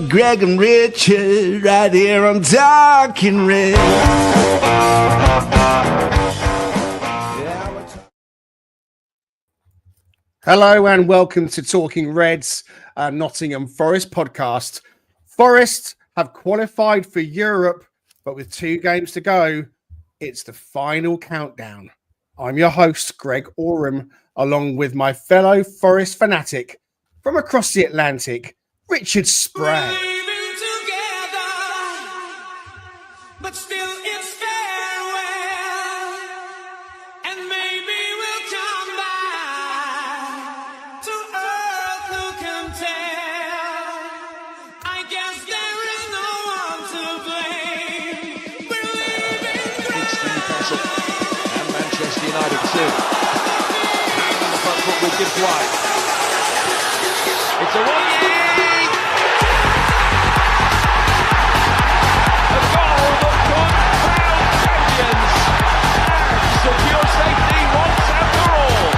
Greg and Richard right here on Talking Red. Hello and welcome to Talking Reds, Nottingham Forest podcast. Forest have qualified for Europe, but with 2 games to go, it's the final countdown. I'm your host, Greg Oram, along with my fellow Forest fanatic from across the Atlantic, Richard Spray. But still it's farewell, and maybe we'll come back to earth, who can tell? I guess there is no one to blame. We're leaving It's Newcastle and Manchester United too. And on the front foot with Gibbs-White. It's a one-year. Secure safety once and for all.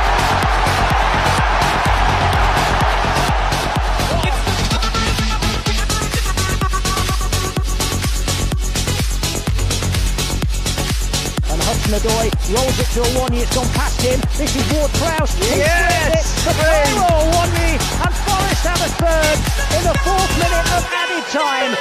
And Hudson-Odoi rolls it to Awoniyi. It's gone past him. This is Ward-Prowse. Yes! For Awoniyi, and Forest have a third in the 4th minute of added time.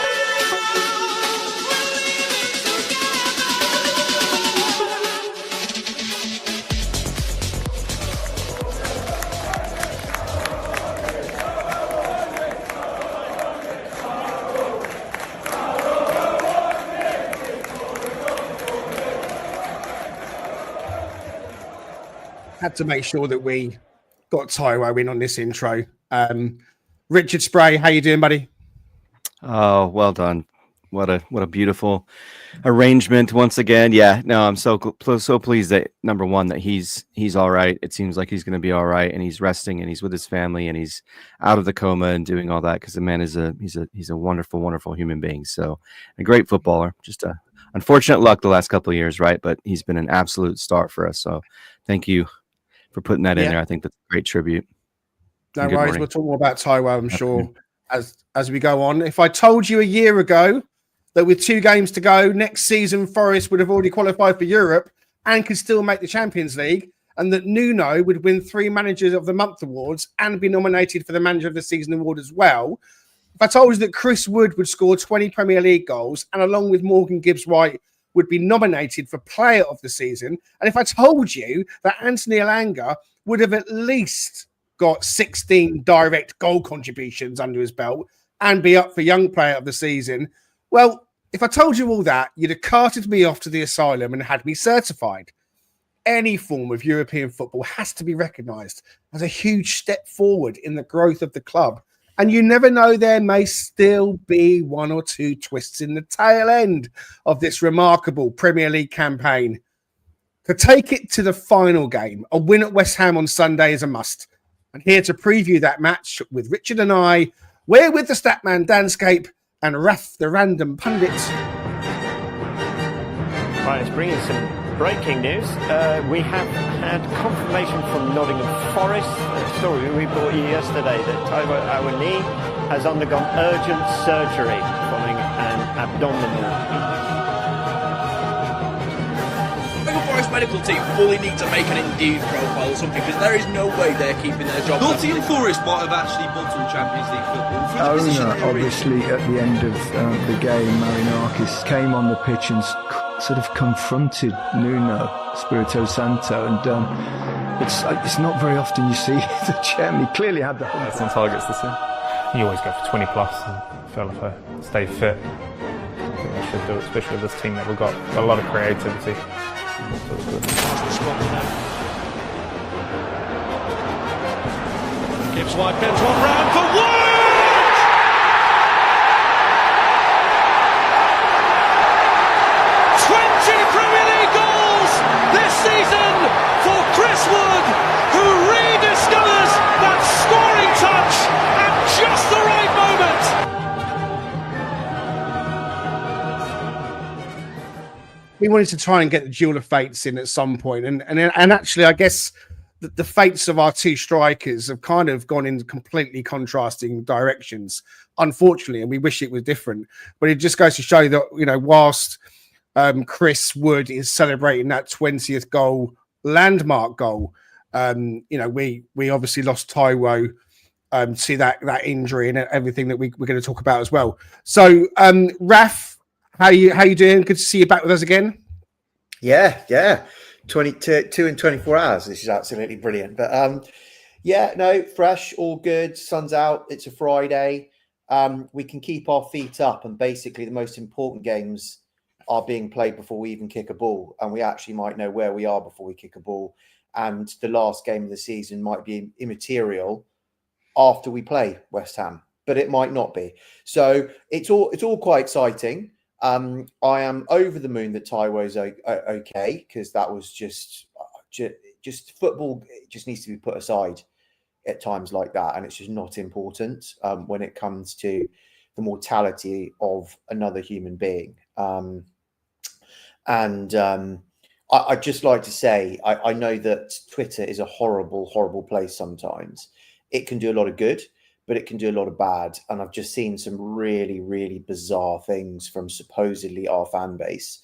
Had to make sure that we got Taiwo in on this intro. Richard Spray, how you doing, buddy? Oh, well done. What a beautiful arrangement once again. Yeah, no, I'm so pleased that number one that he's all right. It seems like he's going to be all right, and he's resting, and he's with his family, and he's out of the coma and doing all that because the man is he's a wonderful human being. So a great footballer. Just a unfortunate luck the last couple of years, right? But he's been an absolute star for us. So thank you for putting that in there. I think that's a great tribute. No worries. We'll talk more about Taiwo, I'm sure, as we go on. If I told you a year ago that with 2 games to go, next season Forest would have already qualified for Europe and could still make the Champions League, and that Nuno would win 3 Managers of the Month awards and be nominated for the Manager of the Season award as well. If I told you that Chris Wood would score 20 Premier League goals and along with Morgan Gibbs-White would be nominated for Player of the Season, and if I told you that Antony Elanga would have at least got 16 direct goal contributions under his belt and be up for Young Player of the Season, well, if I told you all that, you'd have carted me off to the asylum and had me certified. Any form of European football has to be recognised as a huge step forward in the growth of the club. And you never know, there may still be 1 or 2 twists in the tail end of this remarkable Premier League campaign. To take it to the final game, a win at West Ham on Sunday is a must. And here to preview that match with Richard and I, we're with the Statman Danscape and Raf the Random Pundit. Right, let's bring in some breaking news. We have had confirmation from Nottingham Forest, a story we brought you yesterday, that Taiwo Awoniyi has undergone urgent surgery following an abdominal. The Forest medical team fully need to make an Indeed profile or something, because there is no way they're keeping their job. Nottingham Forest might have actually bottled Champions League football. Owner, obviously, at the end of the game, Marinakis came on the pitch and sort of confronted Nuno, Spirito Santo, and it's not very often you see the chairman. He clearly had the That's on targets this year. You always go for 20 plus and feel if I stay fit. I think they should do it, especially with this team that we've got a lot of creativity. Gibbs-White bends one round for Wood! Premier League goals this season for Chris Wood, who rediscovers that scoring touch at just the right We wanted to try and get the Duel of Fates in at some point, and actually, I guess the fates of our two strikers have kind of gone in completely contrasting directions, unfortunately, and we wish it was different. But it just goes to show that, you know, whilst Chris Wood is celebrating that 20th goal, landmark goal, you know, we obviously lost Taiwo to that injury and everything that we're going to talk about as well. So, Raf, how you doing? Good to see you back with us again. Yeah. 22 in 24 hours. This is absolutely brilliant. But yeah, no, fresh, all good. Sun's out. It's a Friday. We can keep our feet up, and basically the most important games are being played before we even kick a ball, and we actually might know where we are before we kick a ball. And the last game of the season might be immaterial after we play West Ham, but it might not be. So it's all quite exciting. I am over the moon that Taiwo's okay, because that was just football. It just needs to be put aside at times like that, and it's just not important when it comes to the mortality of another human being. I'd just like to say, I know that Twitter is a horrible, horrible place sometimes. It can do a lot of good, but it can do a lot of bad. And I've just seen some really, really bizarre things from supposedly our fan base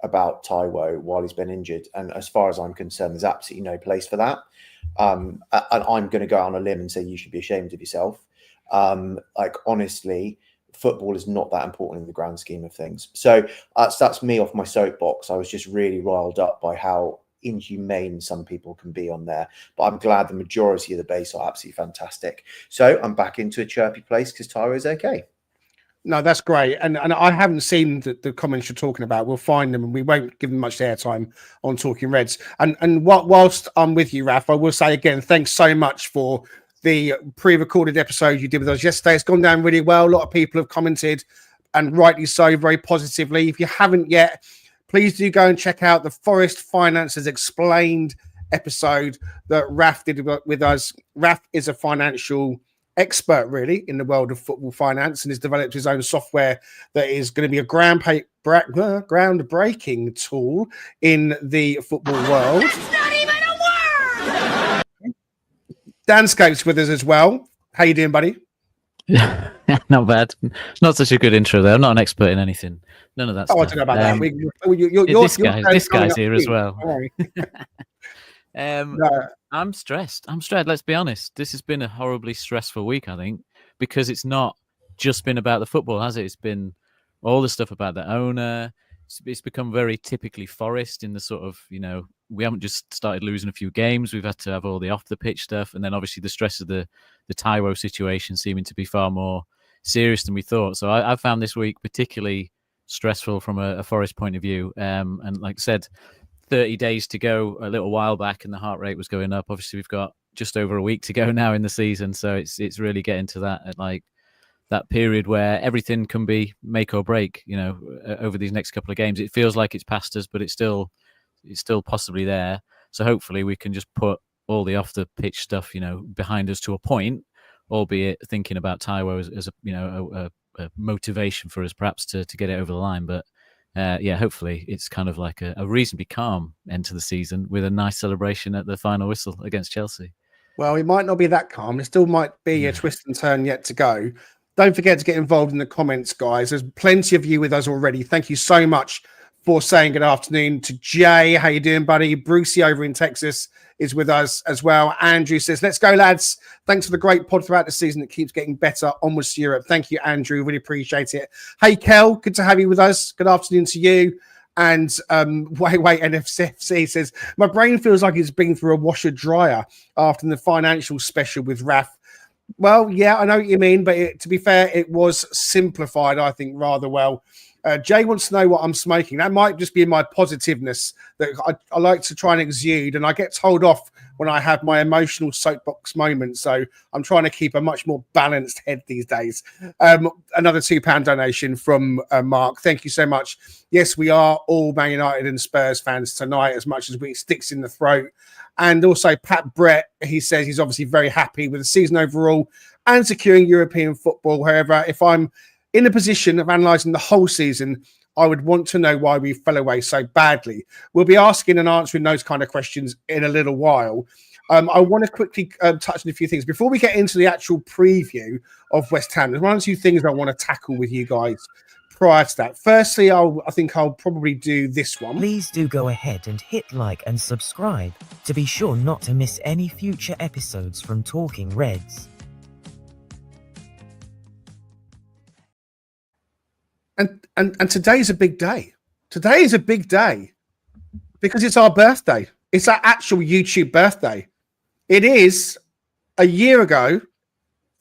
about Taiwo while he's been injured. And as far as I'm concerned, there's absolutely no place for that. And I'm going to go out on a limb and say you should be ashamed of yourself. Honestly, football is not that important in the grand scheme of things. So that's me off my soapbox. I was just really riled up by how inhumane some people can be on there, but I'm glad the majority of the base are absolutely fantastic. So I'm back into a chirpy place because Taiwo is okay. No, that's great. And I haven't seen the comments you're talking about. We'll find them and we won't give them much airtime on Talking Reds. And whilst I'm with you, Raf, I will say again, thanks so much for the pre-recorded episode you did with us yesterday. It's gone down really well. A lot of people have commented, and rightly so, very positively. If you haven't yet, please do go and check out the Forest Finances Explained episode that Raf did with us. Raf is a financial expert, really, in the world of football finance, and has developed his own software that is going to be a groundbreaking tool in the football world. That's not even a word! Danscape's with us as well. How you doing, buddy? Not bad. Not such a good intro, though. I'm not an expert in anything. None of that stuff. I don't know about that. This guy's here as well. No. I'm stressed. Let's be honest. This has been a horribly stressful week, I think, because it's not just been about the football, has it? It's been all the stuff about the owner. It's become very typically Forest in the sort of, you know, we haven't just started losing a few games. We've had to have all the off-the-pitch stuff. And then obviously the stress of the Taiwo situation seeming to be far more serious than we thought. So I found this week particularly stressful from a Forest point of view. And like I said, 30 days to go a little while back and the heart rate was going up. Obviously, we've got just over a week to go now in the season. So it's really getting to that at like that period where everything can be make or break, you know, over these next couple of games. It feels like it's past us, but it's still possibly there. So hopefully we can just put all the off the pitch stuff, you know, behind us to a point, albeit thinking about Taiwo as a, you know, a motivation for us perhaps to get it over the line. But yeah, hopefully it's kind of like a reasonably calm end to the season with a nice celebration at the final whistle against Chelsea. Well, it might not be that calm. There still might be a twist and turn yet to go. Don't forget to get involved in the comments, guys. There's plenty of you with us already. Thank you so much for saying good afternoon to Jay. How you doing, buddy? Brucey over in Texas is with us as well. Andrew says, let's go, lads. Thanks for the great pod throughout the season that keeps getting better. Onwards to Europe. Thank you, Andrew. Really appreciate it. Hey, Kel, good to have you with us. Good afternoon to you. And wait, NFCFC says, my brain feels like it's been through a washer dryer after the financial special with Raf. Well, yeah, I know what you mean, but to be fair, it was simplified, I think, rather well. Jay wants to know what I'm smoking. That might just be my positiveness that I like to try and exude, and I get told off when I have my emotional soapbox moment. So I'm trying to keep a much more balanced head these days. Another £2 donation from Mark. Thank you so much. Yes, we are all Man United and Spurs fans tonight, as much as it sticks in the throat. And also Pat Brett, he says he's obviously very happy with the season overall and securing European football. However, if I'm in the position of analysing the whole season, I would want to know why we fell away so badly. We'll be asking and answering those kind of questions in a little while. I want to quickly touch on a few things before we get into the actual preview of West Ham. There's one or two things I want to tackle with you guys prior to that. Firstly, I think I'll probably do this one. Please do go ahead and hit like and subscribe to be sure not to miss any future episodes from Talking Reds. And today's a big day. Today is a big day because it's our birthday. It's our actual YouTube birthday. It is a year ago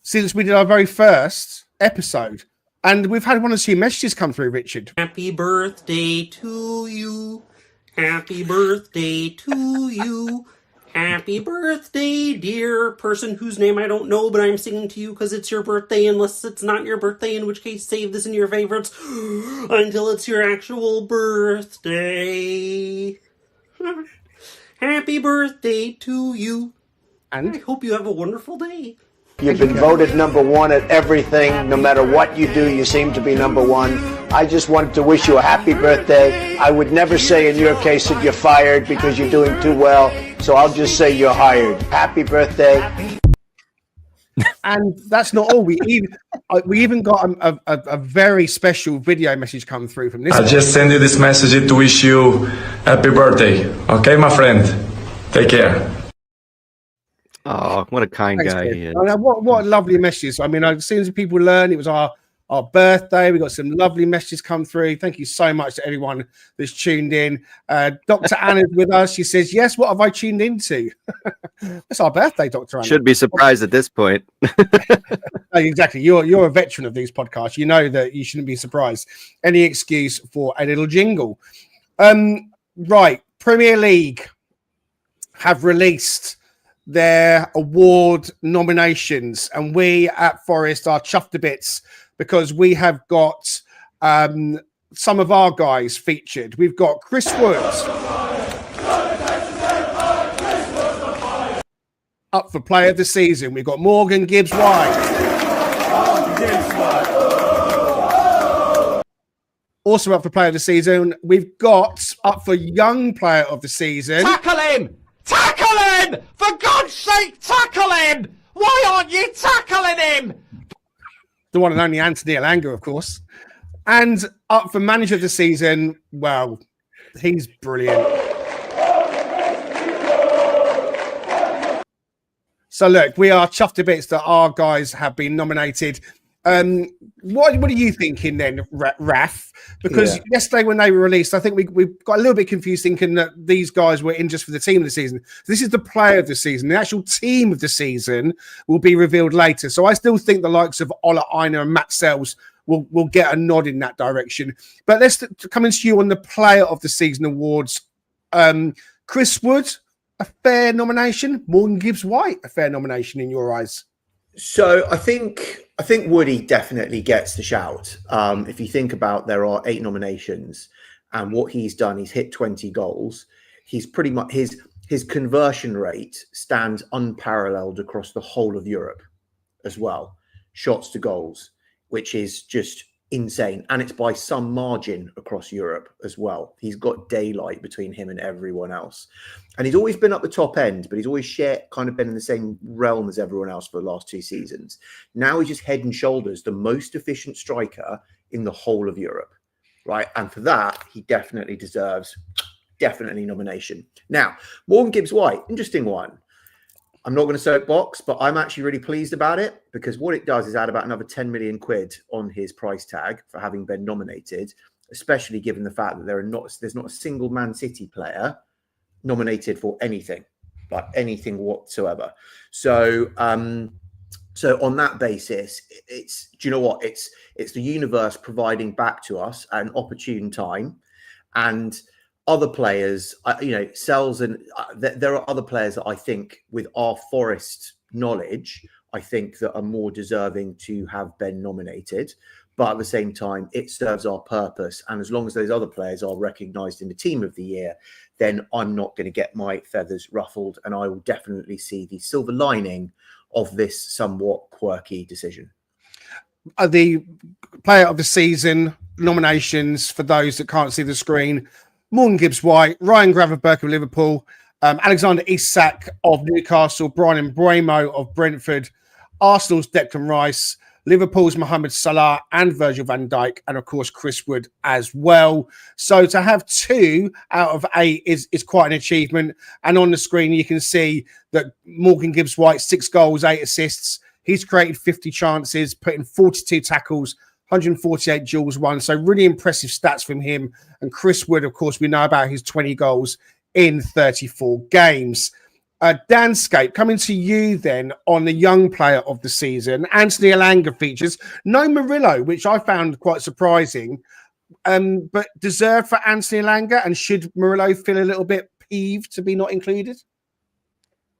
since we did our very first episode. And we've had one or two messages come through, Richard. Happy birthday to you. Happy birthday to you. Happy birthday, dear person whose name I don't know, but I'm singing to you because it's your birthday, unless it's not your birthday, in which case save this in your favorites until it's your actual birthday. Happy birthday to you. And I hope you have a wonderful day. You've been voted number one at everything. No matter what you do, you seem to be number one. I just wanted to wish you a happy birthday. I would never say in your case that you're fired because you're doing too well. So I'll just say you're hired. Happy birthday. And that's not all. We even got a very special video message come through from this. I'll just send you this message to wish you happy birthday. Okay, my friend? Take care. Oh, what a kind guy he is. What lovely messages. I mean, as soon as people learn it was our birthday, we got some lovely messages come through. Thank you so much to everyone that's tuned in. Dr. Anna's with us. She says, yes, what have I tuned into? It's our birthday, Dr. Anna. Should be surprised at this point. Exactly. You're a veteran of these podcasts. You know that you shouldn't be surprised. Any excuse for a little jingle. Right. Premier League have released their award nominations, and we at Forest are chuffed to bits because we have got some of our guys featured. We've got Chris Woods up for Player of the Season. We've got Morgan Gibbs-White also up for Player of the Season. We've got up for Young Player of the Season. Tackle him! Tackle him! For God's sake, tackle him! Why aren't you tackling him? The one and only Antony Elanga, of course. And up for Manager of the Season, well, he's brilliant. So look, we are chuffed to bits that our guys have been nominated. What are you thinking then, Raf? Because yesterday when they were released, I think we got a little bit confused thinking that these guys were in just for the team of the season. This is the player of the season. The actual team of the season will be revealed later. So I still think the likes of Ola Aina and Matt Sells will get a nod in that direction. But let's come into you on the player of the season awards. Chris Wood, a fair nomination. Morgan Gibbs-White, a fair nomination in your eyes. So I think Woody definitely gets the shout. If you think about, there are 8 nominations, and what he's done, he's hit 20 goals. He's pretty much his conversion rate stands unparalleled across the whole of Europe as well. Shots to goals, which is just insane, and it's by some margin across Europe as well. He's got daylight between him and everyone else, and he's always been up the top end, but he's always kind of been in the same realm as everyone else for the last 2 seasons. Now he's just head and shoulders the most efficient striker in the whole of Europe, right? And for that, he definitely deserves nomination. Now, Morgan Gibbs-White, interesting one. I'm not going to soapbox, but I'm actually really pleased about it, because what it does is add about another 10 million quid on his price tag for having been nominated, especially given the fact that there's not a single Man City player nominated for anything, like anything whatsoever. So on that basis, do you know what? It's the universe providing back to us at an opportune time, and other players, Sells, and there are other players that I think, with our Forest knowledge, I think that are more deserving to have been nominated. But at the same time, it serves our purpose. And as long as those other players are recognised in the team of the year, then I'm not going to get my feathers ruffled. And I will definitely see the silver lining of this somewhat quirky decision. The player of the season nominations, for those that can't see the screen: Morgan Gibbs-White, Ryan Gravenberch of Liverpool, Alexander Isak of Newcastle, Brian Mbeumo of Brentford, Arsenal's Declan Rice, Liverpool's Mohamed Salah and Virgil van Dijk, and of course Chris Wood as well. So to have 2 out of 8 is quite an achievement. And on the screen you can see that Morgan Gibbs-White, 6 goals, 8 assists. He's created 50 chances, put in 42 tackles, 148 duels won. So really impressive stats from him. And Chris Wood, of course, we know about his 20 goals in 34 games. Danscape, coming to you then on the young player of the season. Antony Elanga features. No Murillo, which I found quite surprising, but deserved for Antony Elanga. And should Murillo feel a little bit peeved to be not included?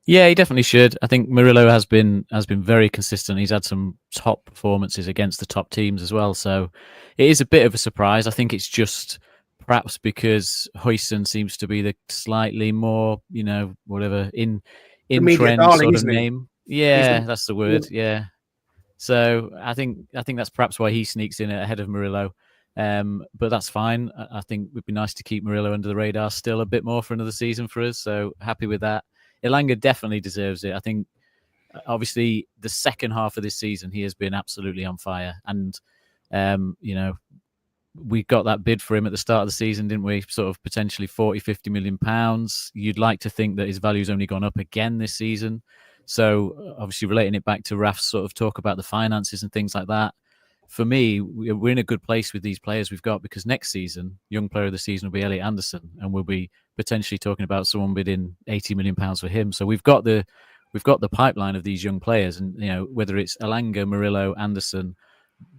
Yeah, he definitely should. I think Murillo has been very consistent. He's had some top performances against the top teams as well. So it is a bit of a surprise. I think it's just perhaps because Huijsen seems to be the slightly more, whatever, in trend darling, sort of name. Yeah, that's the word. Yeah. So I think that's perhaps why he sneaks in ahead of Murillo. But that's fine. I think it would be nice to keep Murillo under the radar still a bit more for another season for us. So happy with that. Elanga definitely deserves it. I think, obviously, the second half of this season, he has been absolutely on fire. And, we got that bid for him at the start of the season, didn't we? Sort of potentially 40-50 million pounds. You'd like to think that his value's only gone up again this season. So obviously relating it back to Raf's sort of talk about the finances and things like that. For me, we're in a good place with these players we've got, because next season, young player of the season will be Elliot Anderson, and we'll be potentially talking about someone bidding 80 million pounds for him. So we've got the pipeline of these young players, and whether it's Elanga, Murillo, Anderson,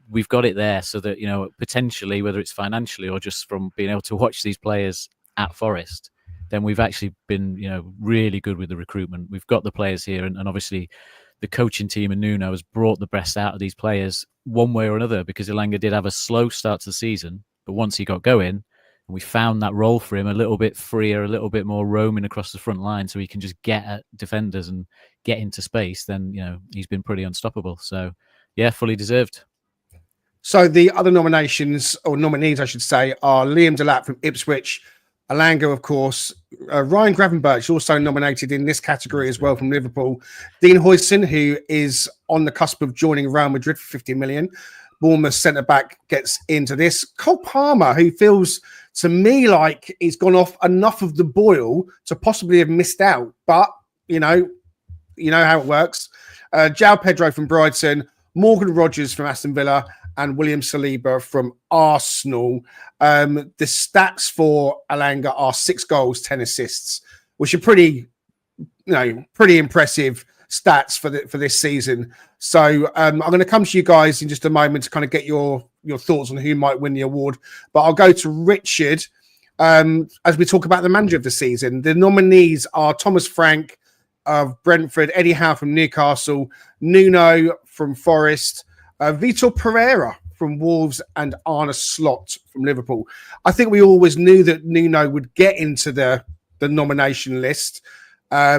we've got it there so that, potentially, whether it's financially or just from being able to watch these players at Forest, then we've actually been, really good with the recruitment. We've got the players here, and obviously the coaching team and Nuno has brought the best out of these players one way or another, because Elanga did have a slow start to the season, but once he got going and we found that role for him a little bit freer, a little bit more roaming across the front line so he can just get at defenders and get into space, then, he's been pretty unstoppable. So, yeah, fully deserved. So the other nominations, or nominees, I should say, are Liam Delap from Ipswich, Elanga, of course, Ryan Gravenberch, also nominated in this category as well from Liverpool, Dean Huijsen, who is on the cusp of joining Real Madrid for 50 million. Bournemouth centre-back gets into this. Cole Palmer, who feels to me like he's gone off enough of the boil to possibly have missed out. But, you know how it works. João Pedro from Brighton, Morgan Rogers from Aston Villa, and William Saliba from Arsenal. The stats for Elanga are 6 goals, 10 assists, which are pretty impressive stats for this season. So I'm going to come to you guys in just a moment to kind of get your thoughts on who might win the award. But I'll go to Richard as we talk about the manager of the season. The nominees are Thomas Frank of Brentford, Eddie Howe from Newcastle, Nuno from Forest, Vitor Pereira from Wolves, and Arne Slot from Liverpool. I think we always knew that Nuno would get into the nomination list. How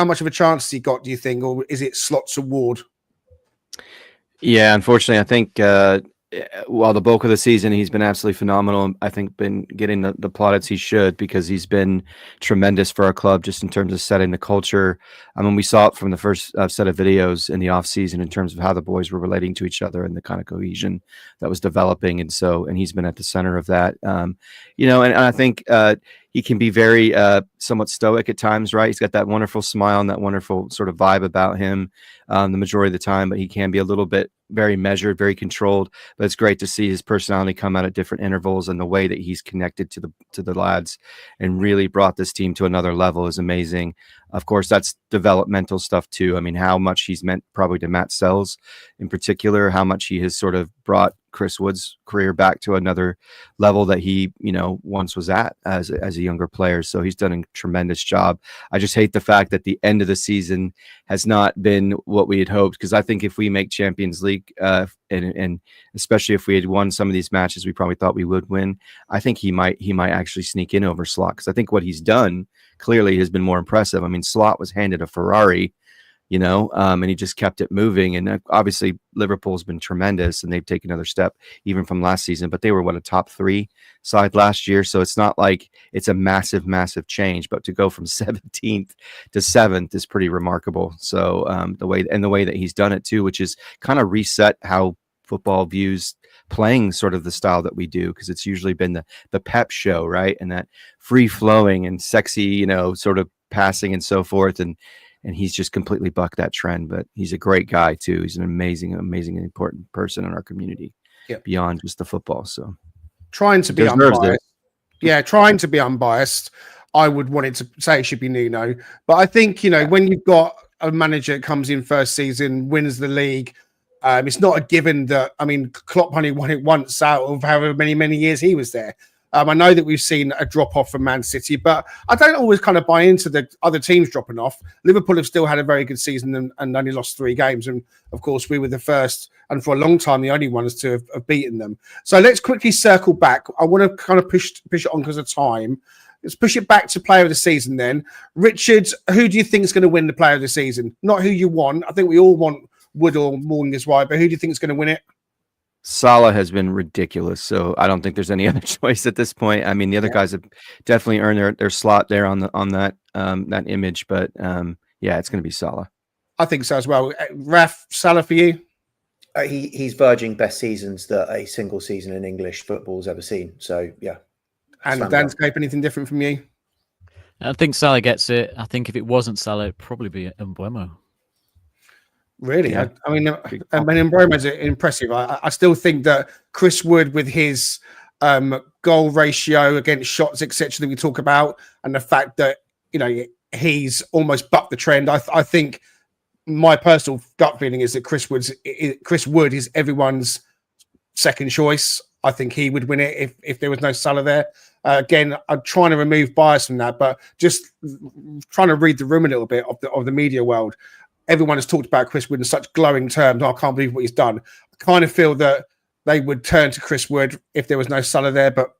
much of a chance has he got, do you think, or is it Slot's award? Yeah, unfortunately, I think while the bulk of the season he's been absolutely phenomenal, I think been getting the plaudits he should, because he's been tremendous for our club just in terms of setting the culture. I mean, we saw it from the first set of videos in the off season in terms of how the boys were relating to each other and the kind of cohesion that was developing, and he's been at the center of that. And I think he can be very somewhat stoic at times, right? He's got that wonderful smile and that wonderful sort of vibe about him the majority of the time, but he can be a little bit very measured, very controlled. But it's great to see his personality come out at different intervals, and the way that he's connected to the lads and really brought this team to another level is amazing. Of course, that's developmental stuff too. I mean, how much he's meant probably to Matt Sells in particular, how much he has sort of brought Chris Wood's career back to another level that he, once was at as a younger player. So he's done a tremendous job. I just hate the fact that the end of the season has not been what we had hoped, because I think if we make Champions League, and especially if we had won some of these matches we probably thought we would win, I think he might actually sneak in over Slot, because I think what he's done clearly has been more impressive. I mean, Slot was handed a Ferrari, and he just kept it moving. And obviously Liverpool's been tremendous and they've taken another step even from last season, but they were a top 3 side last year. So it's not like it's a massive, massive change, but to go from 17th to 7th is pretty remarkable. So the way that he's done it too, which is kind of reset how football views playing sort of the style that we do, because it's usually been the pep show, right? And that free flowing and sexy, sort of passing and so forth. And he's just completely bucked that trend. But he's a great guy too. He's an amazing, amazing, important person in our community beyond just the football. So trying to be unbiased. Yeah, trying to be unbiased. I would want it to say it should be Nuno. But I think, when you've got a manager that comes in first season, wins the league, it's not a given that, Klopp only won it once out of however many years he was there. I know that we've seen a drop-off from Man City, but I don't always kind of buy into the other teams dropping off. Liverpool have still had a very good season and only lost 3 games. And, of course, we were the first and for a long time the only ones to have beaten them. So let's quickly circle back. I want to kind of push it on because of time. Let's push it back to player of the season then. Richard, who do you think is going to win the player of the season? Not who you want. I think we all want Wood or Morgan Gibbs-White, but who do you think is going to win it? Salah has been ridiculous, so I don't think there's any other choice at this point. The other guys have definitely earned their slot there on that image, but it's going to be Salah. I think so as well. Raf, Salah for you? He's verging best seasons that a single season in English football's ever seen. So yeah. And Danscape, anything different from you? I think Salah gets it. I think if it wasn't Salah, it'd probably be Mbeumo. Really? Yeah. Mbeumo's impressive. I still think that Chris Wood, with his goal ratio against shots, etc., that we talk about, and the fact that he's almost bucked the trend. I think my personal gut feeling is that Chris Wood is everyone's second choice. I think he would win it if there was no Salah there. Again, I'm trying to remove bias from that, but just trying to read the room a little bit of the media world. Everyone has talked about Chris Wood in such glowing terms. I can't believe what he's done. I kind of feel that they would turn to Chris Wood if there was no Salah there, but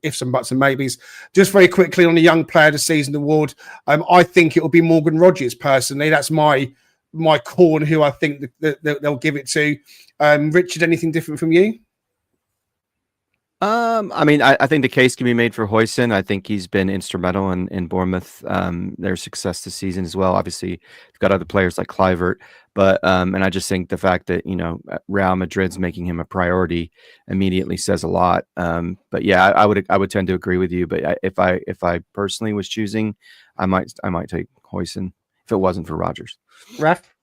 ifs and buts and maybes. Just very quickly on the Young Player of the Season award, I think it will be Morgan Rogers personally. That's my corn who I think that they'll give it to. Richard, anything different from you? I think the case can be made for Huijsen. I think he's been instrumental in Bournemouth, their success this season as well. Obviously, you've got other players like Kluivert, but and I just think the fact that Real Madrid's making him a priority immediately says a lot. But yeah, I would tend to agree with you. But if I personally was choosing, I might take Huijsen if it wasn't for Rodgers. Raf?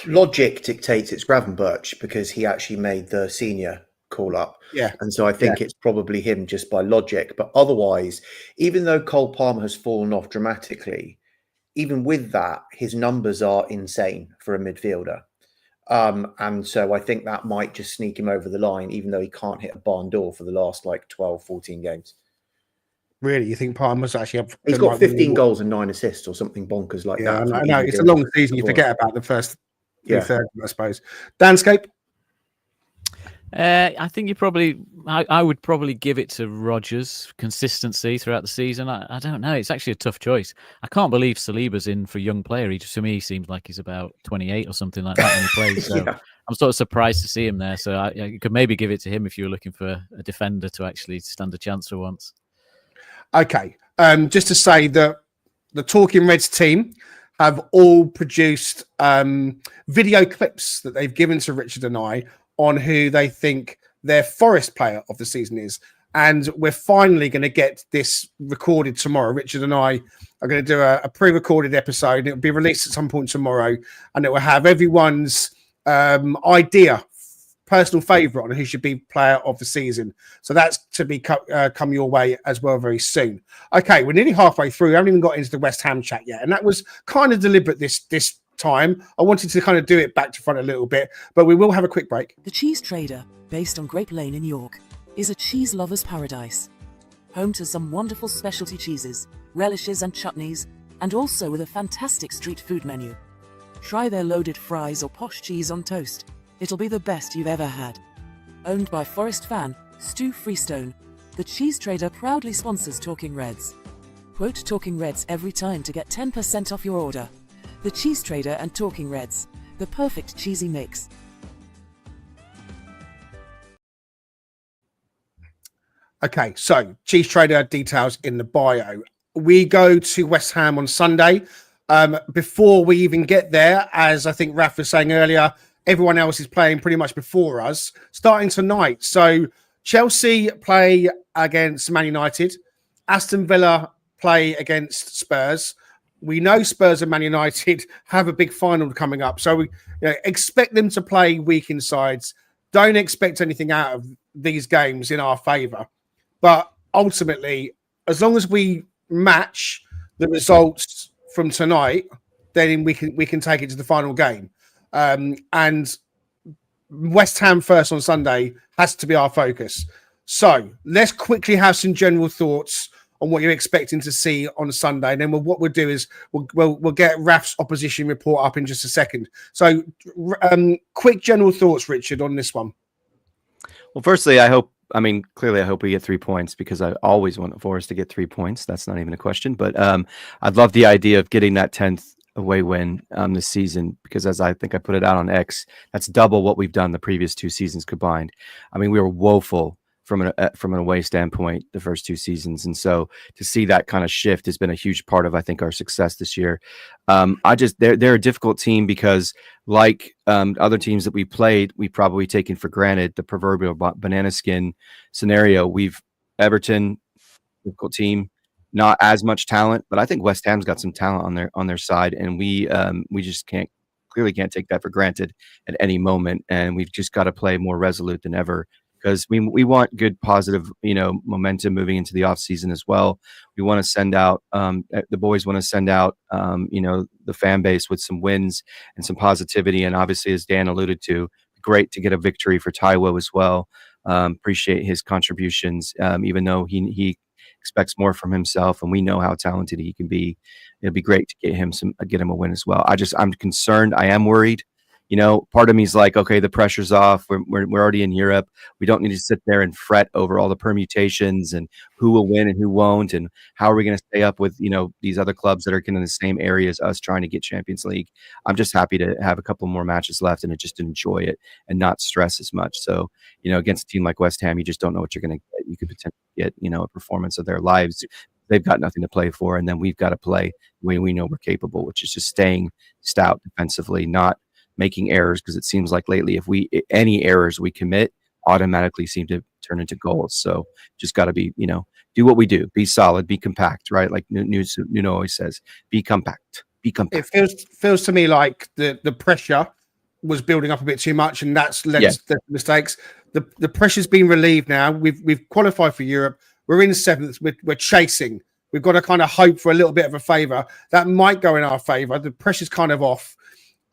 Logic dictates it's Gravenberch because he actually made the senior call up. Yeah. And so I think it's probably him just by logic. But otherwise, even though Cole Palmer has fallen off dramatically, even with that, his numbers are insane for a midfielder. And so I think that might just sneak him over the line, even though he can't hit a barn door for the last 12, 14 games. Really? You think Palmer's actually He's got 15 goals and 9 assists or something bonkers like that. I know. It's a long season. You forget about the first 2/3, I suppose. Danscape? I think I would probably give it to Rodgers. Consistency throughout the season. I don't know. It's actually a tough choice. I can't believe Saliba's in for young player. To me, seems like he's about 28 or something like that when he plays. So I'm sort of surprised to see him there. So you could maybe give it to him if you were looking for a defender to actually stand a chance for once. Okay. Just to say that the Talking Reds team have all produced video clips that they've given to Richard and I on who they think their Forest player of the season is. And we're finally going to get this recorded tomorrow. Richard and I are going to do a pre-recorded episode. It will be released at some point tomorrow. And it will have everyone's idea, personal favourite on who should be player of the season. So that's to be come your way as well very soon. Okay, we're nearly halfway through. We haven't even got into the West Ham chat yet. And that was kind of deliberate this time. I wanted to kind of do it back to front a little bit, but we will have a quick break. The Cheese Trader, based on Grape Lane in York, is a cheese lover's paradise. Home to some wonderful specialty cheeses, relishes and chutneys, and also with a fantastic street food menu. Try their loaded fries or posh cheese on toast. It'll be the best you've ever had. Owned by Forest fan Stu Freestone, the Cheese Trader proudly sponsors Talking Reds. Quote Talking Reds every time to get 10% off your order. The Cheese Trader and Talking Reds, the perfect cheesy mix. Okay, so Cheese Trader details in the bio. We go to West Ham on Sunday. Before we even get there, as I think Raf was saying earlier, everyone else is playing pretty much before us, starting tonight. So Chelsea play against Man United. Aston Villa play against Spurs. We know Spurs and Man United have a big final coming up. So we expect them to play weekend sides. Don't expect anything out of these games in our favour. But ultimately, as long as we match the results from tonight, then we can take it to the final game. And West Ham first on Sunday has to be our focus. So let's quickly have some general thoughts on what you're expecting to see on Sunday. And then what we'll do is we'll get Raf's opposition report up in just a second. So quick general thoughts, Richard, on this one. Well, firstly, clearly I hope we get 3 points, because I always want Forest to get 3 points. That's not even a question. But I'd love the idea of getting that 10th away win this season, because as I think I put it out on X, that's double what we've done the previous 2 seasons combined. I mean, we were woeful from an away standpoint the first 2 seasons, and so to see that kind of shift has been a huge part of, I think, our success this year. They're a difficult team because, like other teams that we played, we've probably taken for granted the proverbial banana skin scenario. Everton, difficult team, not as much talent, but I think West Ham's got some talent on their side, and we just can't take that for granted at any moment, and we've just got to play more resolute than ever, because we want good positive momentum moving into the off season as well. We want to send out the boys want to send out the fan base with some wins and some positivity, and obviously, as Dan alluded to, great to get a victory for Taiwo as well. Appreciate his contributions, even though he expects more from himself, and we know how talented he can be. It'd be great to get him a win as well. I'm concerned. I am worried. Part of me is like, okay, the pressure's off. We're already in Europe. We don't need to sit there and fret over all the permutations and who will win and who won't, and how are we going to stay up with these other clubs that are in the same area as us trying to get Champions League. I'm just happy to have a couple more matches left and just enjoy it and not stress as much. So against a team like West Ham, you just don't know what you're going to get. You could potentially get a performance of their lives. They've got nothing to play for, and then we've got to play the way we know we're capable, which is just staying stout defensively, not making errors, because it seems like lately any errors we commit automatically seem to turn into goals. So just got to be do what we do, be solid, be compact, right? Like Nuno always says, be compact. It feels to me like the pressure was building up a bit too much, and that's led to mistakes. The pressure's been relieved now. We've qualified for Europe. We're in 7th. We're chasing. We've got to kind of hope for a little bit of a favour. That might go in our favour. The pressure's kind of off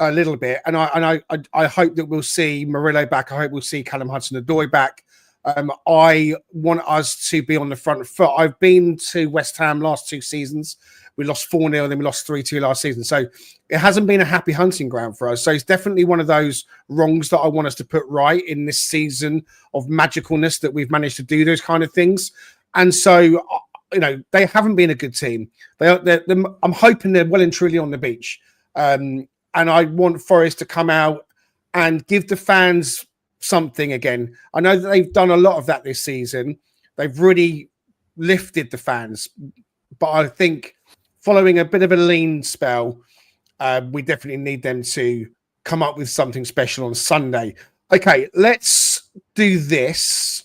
a little bit, and I hope that we'll see Murillo back. I hope we'll see Callum Hudson-Odoi back. I want us to be on the front foot. I've been to West Ham last 2 seasons. We lost 4-0, then we lost 3-2 last season. So it hasn't been a happy hunting ground for us. So it's definitely one of those wrongs that I want us to put right in this season of magicalness, that we've managed to do those kind of things. And so, they haven't been a good team. I'm hoping they're well and truly on the beach. And I want Forest to come out and give the fans something again. I know that they've done a lot of that this season. They've really lifted the fans. But I think following a bit of a lean spell, we definitely need them to come up with something special on Sunday. Okay, let's do this.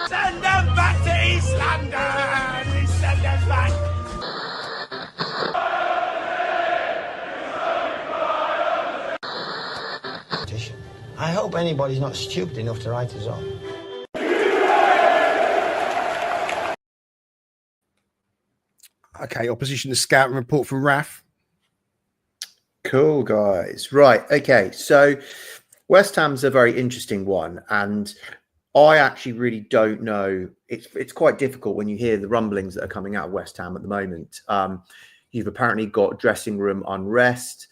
Send them back to East London! Send them back! I hope anybody's not stupid enough to write us off. Okay, opposition to scout and report from Raf. Cool, guys. Right, okay. So West Ham's a very interesting one, and I actually really don't know. It's quite difficult when you hear the rumblings that are coming out of West Ham at the moment. You've apparently got dressing room unrest.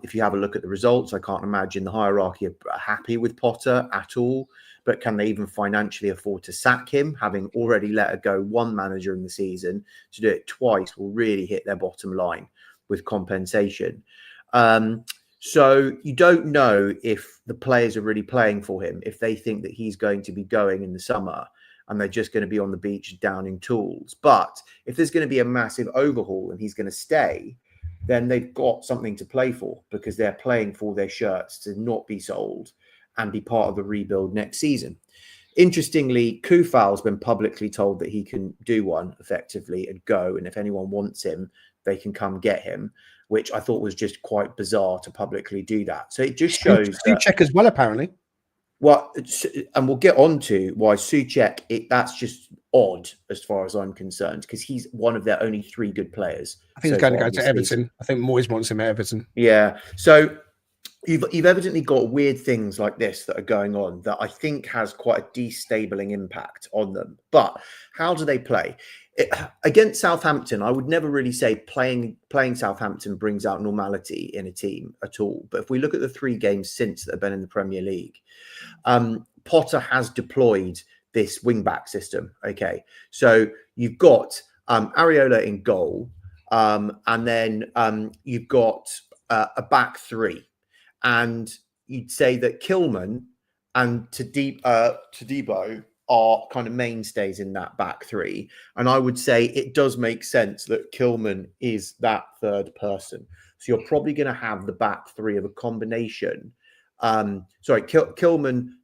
If you have a look at the results, I can't imagine the hierarchy are happy with Potter at all. But can they even financially afford to sack him, having already let go one manager in the season? To do it twice will really hit their bottom line with compensation. So you don't know if the players are really playing for him, if they think that he's going to be going in the summer and they're just going to be on the beach downing tools. But if there's going to be a massive overhaul and he's going to stay, then they've got something to play for, because they're playing for their shirts to not be sold and be part of the rebuild next season. Interestingly, Koufal's been publicly told that he can do one effectively and go, and if anyone wants him, they can come get him, which I thought was just quite bizarre to publicly do that. So it just shows Souček as well, apparently. Well, and we'll get on to why Souček, that's just odd as far as I'm concerned, because he's one of their only 3 good players. I think he's going to go to Everton. I think Moyes wants him at Everton. Yeah. So you've evidently got weird things like this that are going on that I think has quite a destabling impact on them. But how do they play? Against Southampton, I would never really say playing Southampton brings out normality in a team at all. But if we look at the 3 games since that have been in the Premier League, Potter has deployed this wing-back system. Okay, so you've got Areola in goal, and then you've got a back 3. And you'd say that Kilman and Todibo are kind of mainstays in that back 3. And I would say it does make sense that Kilman is that third person. So you're probably going to have the back 3 of a combination. Kilman,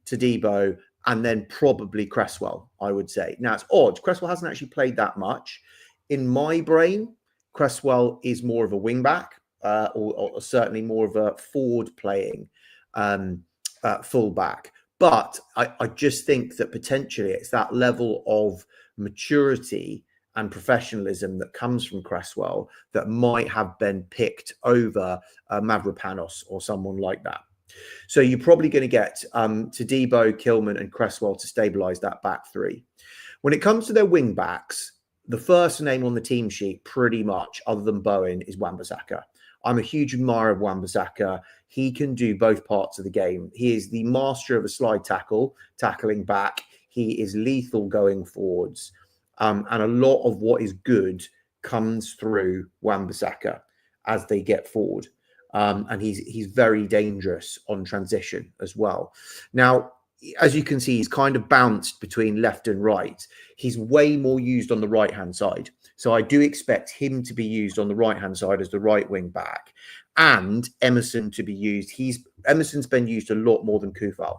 Todibo, and then probably Cresswell, I would say. Now, it's odd. Cresswell hasn't actually played that much. In my brain, Cresswell is more of a wing-back, or certainly more of a forward-playing full-back. But I just think that potentially it's that level of maturity and professionalism that comes from Cresswell that might have been picked over Mavropanos or someone like that. So you're probably going to get Todibo, Kilman and Cresswell to stabilise that back 3. When it comes to their wing-backs, the first name on the team sheet pretty much, other than Bowen, is Wan-Bissaka. I'm a huge admirer of Wan-Bissaka. He can do both parts of the game. He is the master of a slide tackle, tackling back. He is lethal going forwards. And a lot of what is good comes through Wan-Bissaka as they get forward. And he's very dangerous on transition as well. Now, as you can see, he's kind of bounced between left and right. He's way more used on the right-hand side. So I do expect him to be used on the right-hand side as the right wing back, and Emerson to be used. Emerson's been used a lot more than Koufal.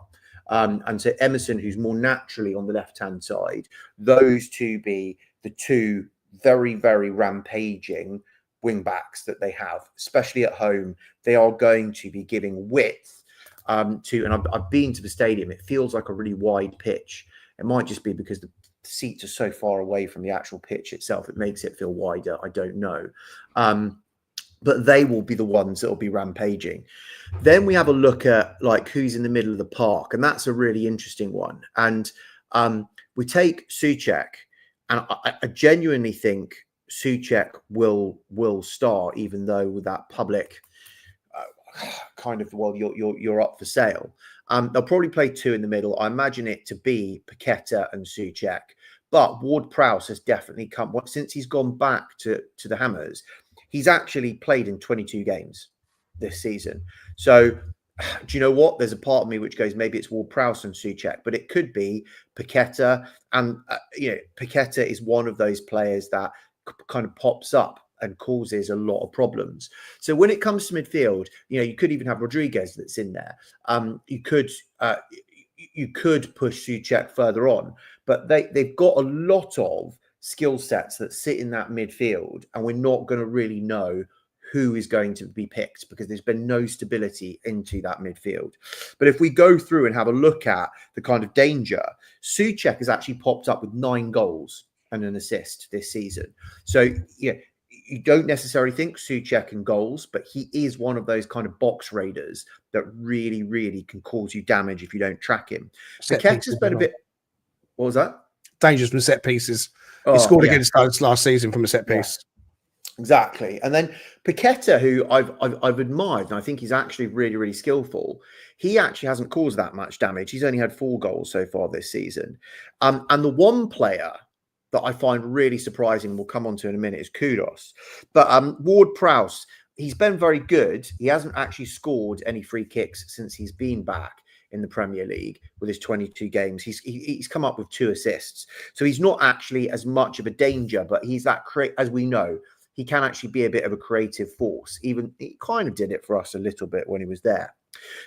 And so Emerson, who's more naturally on the left-hand side, those two be the 2 very, very rampaging wing backs that they have, especially at home. They are going to be giving width and I've been to the stadium. It feels like a really wide pitch. It might just be because the seats are so far away from the actual pitch itself. It makes it feel wider. I don't know. But they will be the ones that will be rampaging. Then we have a look at like who's in the middle of the park. And that's a really interesting one. And we take Souček, and I genuinely think Souček will start, even though with that public kind of, well, you're up for sale. They'll probably play 2 in the middle. I imagine it to be Paqueta and Souček, but Ward-Prowse has definitely come since he's gone back to the Hammers. He's actually played in 22 games this season. So do you know what? There's a part of me which goes, maybe it's Ward-Prowse and Souček, but it could be Paqueta. And Paqueta is one of those players that kind of pops up and causes a lot of problems. So when it comes to midfield, you could even have Rodriguez that's in there. You could push Souček further on, but they've got a lot of skill sets that sit in that midfield, and we're not going to really know who is going to be picked because there's been no stability into that midfield. But if we go through and have a look at the kind of danger, Souček has actually popped up with 9 goals and an assist this season. So you don't necessarily think Souček and goals, but he is one of those kind of box raiders that really, really can cause you damage if you don't track him. Paqueta's been a bit... What was that? Dangerous from set pieces. He scored against us last season from a set piece. Exactly. And then Paqueta, who I've admired, and I think he's actually really, really skillful. He actually hasn't caused that much damage. He's only had 4 goals so far this season. And the one player that I find really surprising, we'll come on to in a minute, is Kudos. But Ward-Prowse, he's been very good. He hasn't actually scored any free kicks since he's been back in the Premier League with his 22 games. He's come up with 2 assists. So he's not actually as much of a danger, but he's that, as we know, he can actually be a bit of a creative force. Even he kind of did it for us a little bit when he was there.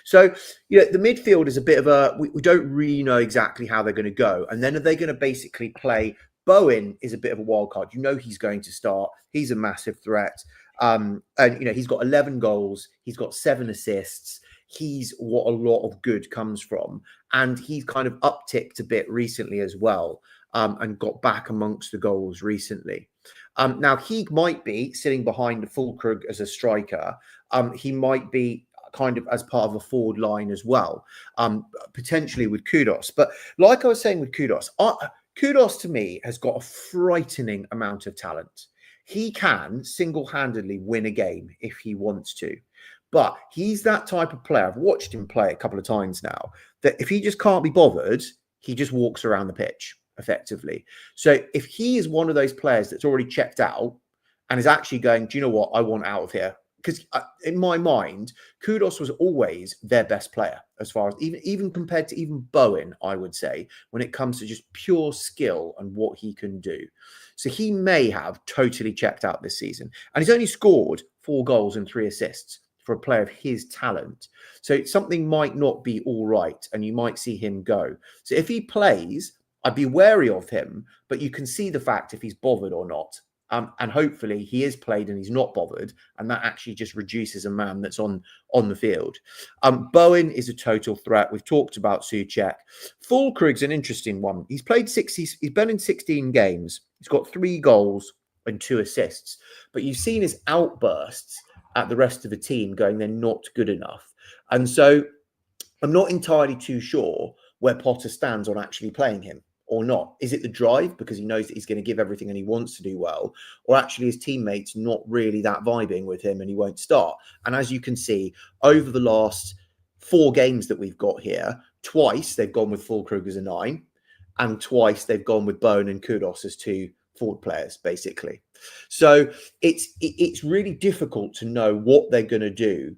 So, the midfield is a bit of we don't really know exactly how they're going to go. And then are they going to basically play? Bowen is a bit of a wild card. He's going to start. He's a massive threat. And, he's got 11 goals. He's got 7 assists. He's what a lot of good comes from. And he's kind of upticked a bit recently as well, and got back amongst the goals recently. Now, he might be sitting behind Fulkrug as a striker. He might be kind of as part of a forward line as well, potentially with Kudos. But like I was saying with Kudos, Kudos to me has got a frightening amount of talent. He can single-handedly win a game if he wants to. But he's that type of player. I've watched him play a couple of times now, that if he just can't be bothered, he just walks around the pitch effectively. So if he is one of those players that's already checked out and is actually going, do you know what, I want out of here? Because in my mind, Kudos was always their best player, as far as even compared to even Bowen, I would say, when it comes to just pure skill and what he can do. So he may have totally checked out this season. And he's only scored 4 goals and 3 assists for a player of his talent. So something might not be all right, and you might see him go. So if he plays, I'd be wary of him, but you can see the fact if he's bothered or not. And hopefully he is played and he's not bothered, and that actually just reduces a man that's on the field. Bowen is a total threat. We've talked about Souček. Fulkrug's an interesting one. He's played he's been in 16 games. He's got 3 goals and 2 assists. But you've seen his outbursts at the rest of the team going, they're not good enough. And so I'm not entirely too sure where Potter stands on actually playing him. Or not? Is it the drive because he knows that he's going to give everything and he wants to do well, or actually his teammates not really that vibing with him and he won't start? And as you can see, over the last 4 games that we've got here, twice they've gone with Fulkrug as a 9, and twice they've gone with Bowen and Kudos as 2 forward players, basically. So it's really difficult to know what they're going to do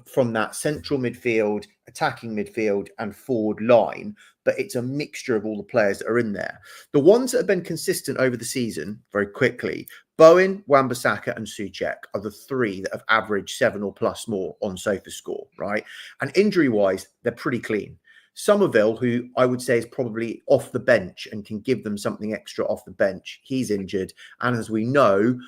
from that central midfield, attacking midfield and forward line, but it's a mixture of all the players that are in there. The ones that have been consistent over the season, very quickly, Bowen, Wan-Bissaka and Souček are the 3 that have averaged 7 or plus more on SofaScore, right? And injury-wise, they're pretty clean. Somerville, who I would say is probably off the bench and can give them something extra off the bench, he's injured. And as we know,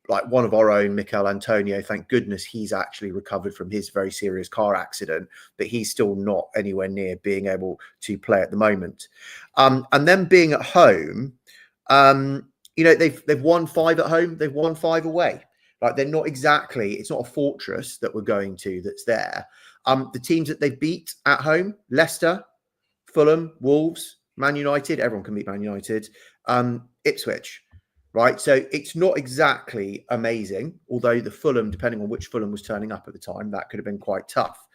like one of our own, Mikel Antonio, thank goodness he's actually recovered from his very serious car accident, but he's still not anywhere near being able to play at the moment. And then being at home, they've won 5 at home, they've won 5 away. Like they're not exactly, it's not a fortress that we're going to that's there. The teams that they beat at home, Leicester, Fulham, Wolves, Man United, everyone can beat Man United, Ipswich. Right, so it's not exactly amazing, although the Fulham, depending on which Fulham was turning up at the time, that could have been quite tough.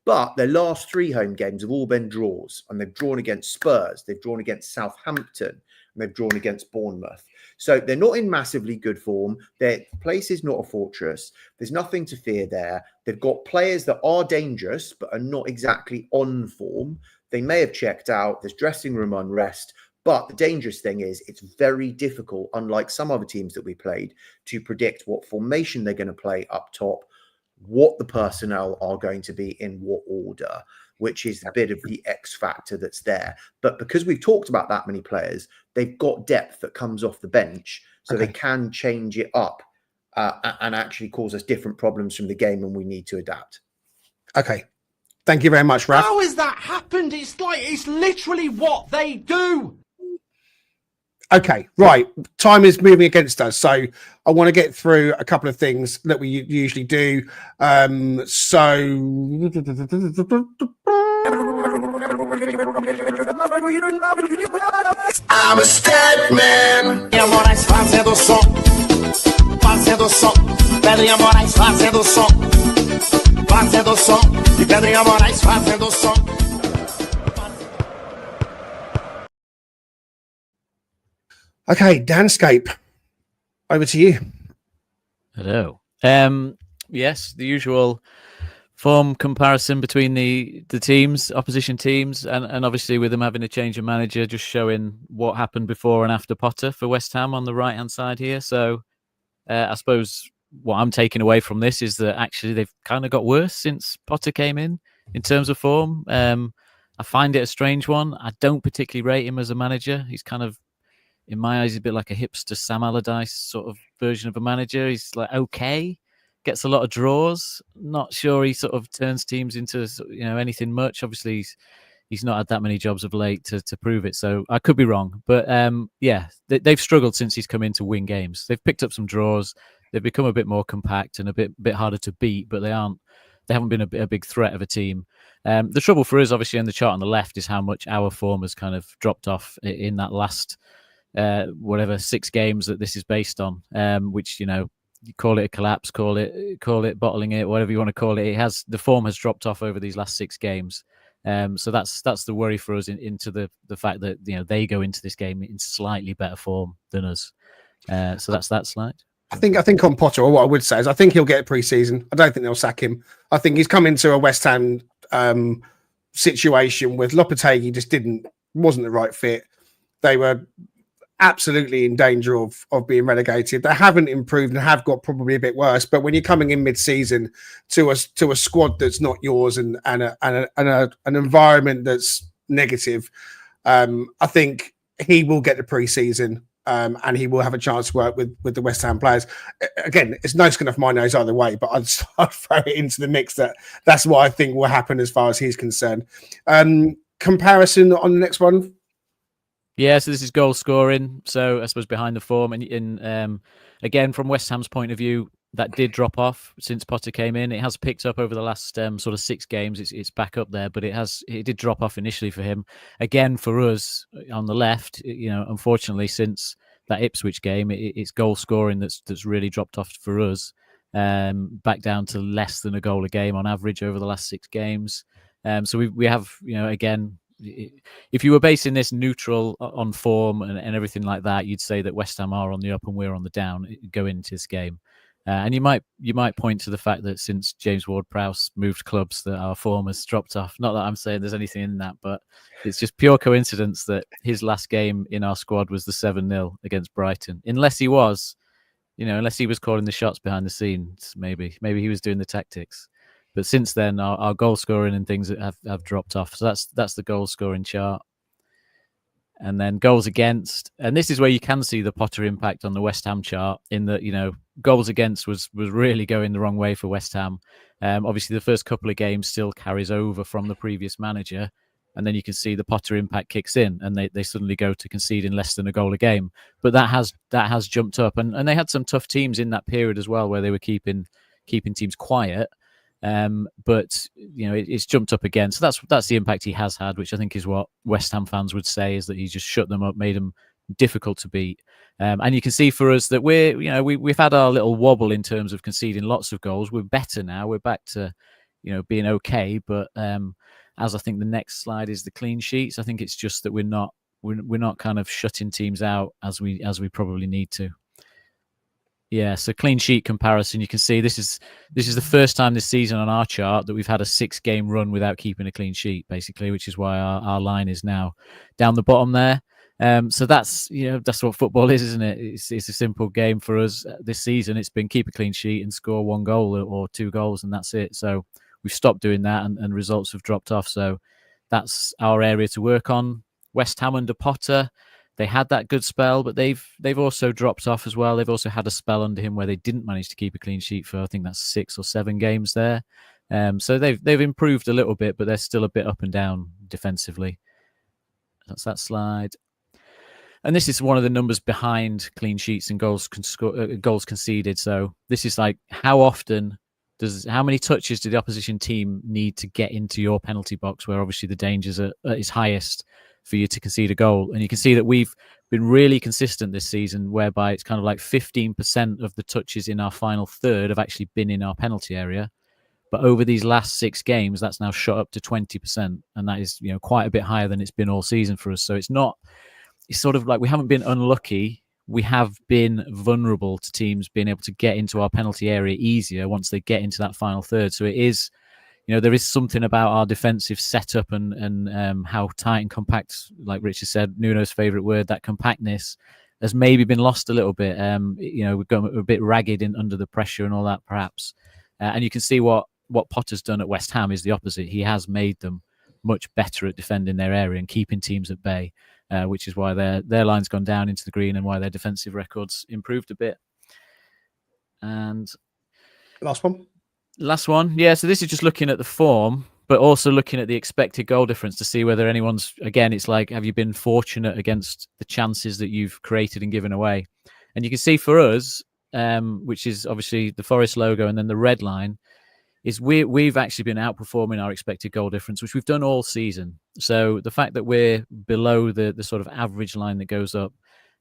But their last 3 home games have all been draws, and they've drawn against Spurs, they've drawn against Southampton, and they've drawn against Bournemouth. So they're not in massively good form. Their place is not a fortress. There's nothing to fear there. They've got players that are dangerous, but are not exactly on form. They may have checked out. There's dressing room unrest. But the dangerous thing is it's very difficult, unlike some other teams that we played, to predict what formation they're going to play up top, what the personnel are going to be in what order, which is a bit of the X factor that's there. But because we've talked about that many players, they've got depth that comes off the bench, so they can change it up and actually cause us different problems from the game when we need to adapt. Okay. Thank you very much, Raf. How has that happened? It's literally what they do. Okay, right. Time is moving against us. So I want to get through a couple of things that we usually do. I'm a Statman. fazendo som. Pedrinha Moraes fazendo som. Fazendo som. E Pedrinha Moraes fazendo som. Okay, Danscape, over to you. Hello. Yes, the usual form comparison between the teams, opposition teams, and obviously with them having a change of manager, just showing what happened before and after Potter for West Ham on the right hand side here. So I suppose what I'm taking away from this is that actually they've kind of got worse since Potter came in terms of form. I find it a strange one. I don't particularly rate him as a manager. He's kind of, in my eyes, a bit like a hipster Sam Allardyce sort of version of a manager. He's like okay, gets a lot of draws. Not sure he sort of turns teams into anything much. Obviously, he's not had that many jobs of late to prove it. So I could be wrong, but they've struggled since he's come in to win games. They've picked up some draws. They've become a bit more compact and a bit harder to beat, but they haven't been a big threat of a team. The trouble for us, obviously, on the chart on the left is how much our form has kind of dropped off in that last 6 games that this is based on, which you call it a collapse, call it bottling it, whatever you want to call it. The form has dropped off over these last 6 games. So that's the worry for us into the fact that they go into this game in slightly better form than us. So that's that slide. I think on Potter, or what I would say is I think he'll get a pre-season. I don't think they'll sack him. I think he's come into a West Ham situation with Lopetegui just wasn't the right fit. They were absolutely in danger of being relegated. They haven't improved and have got probably a bit worse. But when you're coming in mid-season to a squad that's not yours and an environment that's negative, I think he will get the pre-season. And he will have a chance to work with the West Ham players. Again, it's no skin off my nose either way, but I'd throw it into the mix that's what I think will happen as far as he's concerned. Comparison on the next one. Yeah, so this is goal scoring. So I suppose behind the form, and again from West Ham's point of view, that did drop off since Potter came in. It has picked up over the last sort of 6 games. It's back up there, but it did drop off initially for him. Again, for us on the left, unfortunately, since that Ipswich game, it's goal scoring that's really dropped off for us. Back down to less than a goal a game on average over the last 6 games. So we have, again, if you were basing this neutral on form and everything like that, you'd say that West Ham are on the up and we're on the down going into this game. And you might point to the fact that since James Ward-Prowse moved clubs, that our form has dropped off. Not that I'm saying there's anything in that, but it's just pure coincidence that his last game in our squad was the 7-0 against Brighton. Unless he was calling the shots behind the scenes, maybe he was doing the tactics. But since then, our goal scoring and things have dropped off. So that's the goal scoring chart. And then goals against, and this is where you can see the Potter impact on the West Ham chart, in that goals against was really going the wrong way for West Ham. Obviously, the first couple of games still carries over from the previous manager, and then you can see the Potter impact kicks in, and they suddenly go to conceding less than a goal a game. But that has jumped up, and they had some tough teams in that period as well, where they were keeping teams quiet. But it's jumped up again. So that's the impact he has had, which I think is what West Ham fans would say, is that he just shut them up, made them difficult to beat. And you can see for us that we've had our little wobble in terms of conceding lots of goals. We're better now. We're back to being okay. But as I think the next slide is the clean sheets, I think it's just that we're not kind of shutting teams out as we probably need to. Yeah, so clean sheet comparison, you can see this is the first time this season on our chart that we've had a 6-game run without keeping a clean sheet, basically, which is why our line is now down the bottom there. So that's what football is, isn't it? It's a simple game for us this season. It's been keep a clean sheet and score 1 goal or 2 goals, and that's it. So we've stopped doing that, and results have dropped off. So that's our area to work on. West Ham under Potter, they had that good spell, but they've also dropped off as well. They've also had a spell under him where they didn't manage to keep a clean sheet for, I think that's 6 or 7 games there. So they've improved a little bit, but they're still a bit up and down defensively. That's that slide. And this is one of the numbers behind clean sheets and goals conceded. So this is like how many touches do the opposition team need to get into your penalty box, where obviously the dangers are at its highest. for you to concede a goal. And you can see that we've been really consistent this season, whereby it's kind of like 15% of the touches in our final third have actually been in our penalty area. But over these last 6 games, that's now shot up to 20%. And that is, quite a bit higher than it's been all season for us. So it's sort of like we haven't been unlucky. We have been vulnerable to teams being able to get into our penalty area easier once they get into that final third. So it is, there is something about our defensive setup and how tight and compact, like Richard said, Nuno's favourite word, that compactness has maybe been lost a little bit. We've gone a bit ragged under the pressure and all that, perhaps. And you can see what Potter's done at West Ham is the opposite. He has made them much better at defending their area and keeping teams at bay, which is why their line's gone down into the green and why their defensive records improved a bit. And last one. Yeah, so this is just looking at the form, but also looking at the expected goal difference to see whether anyone's, again, it's like, have you been fortunate against the chances that you've created and given away? And you can see for us, which is obviously the Forest logo and then the red line, is we've actually been outperforming our expected goal difference, which we've done all season. So the fact that we're below the sort of average line that goes up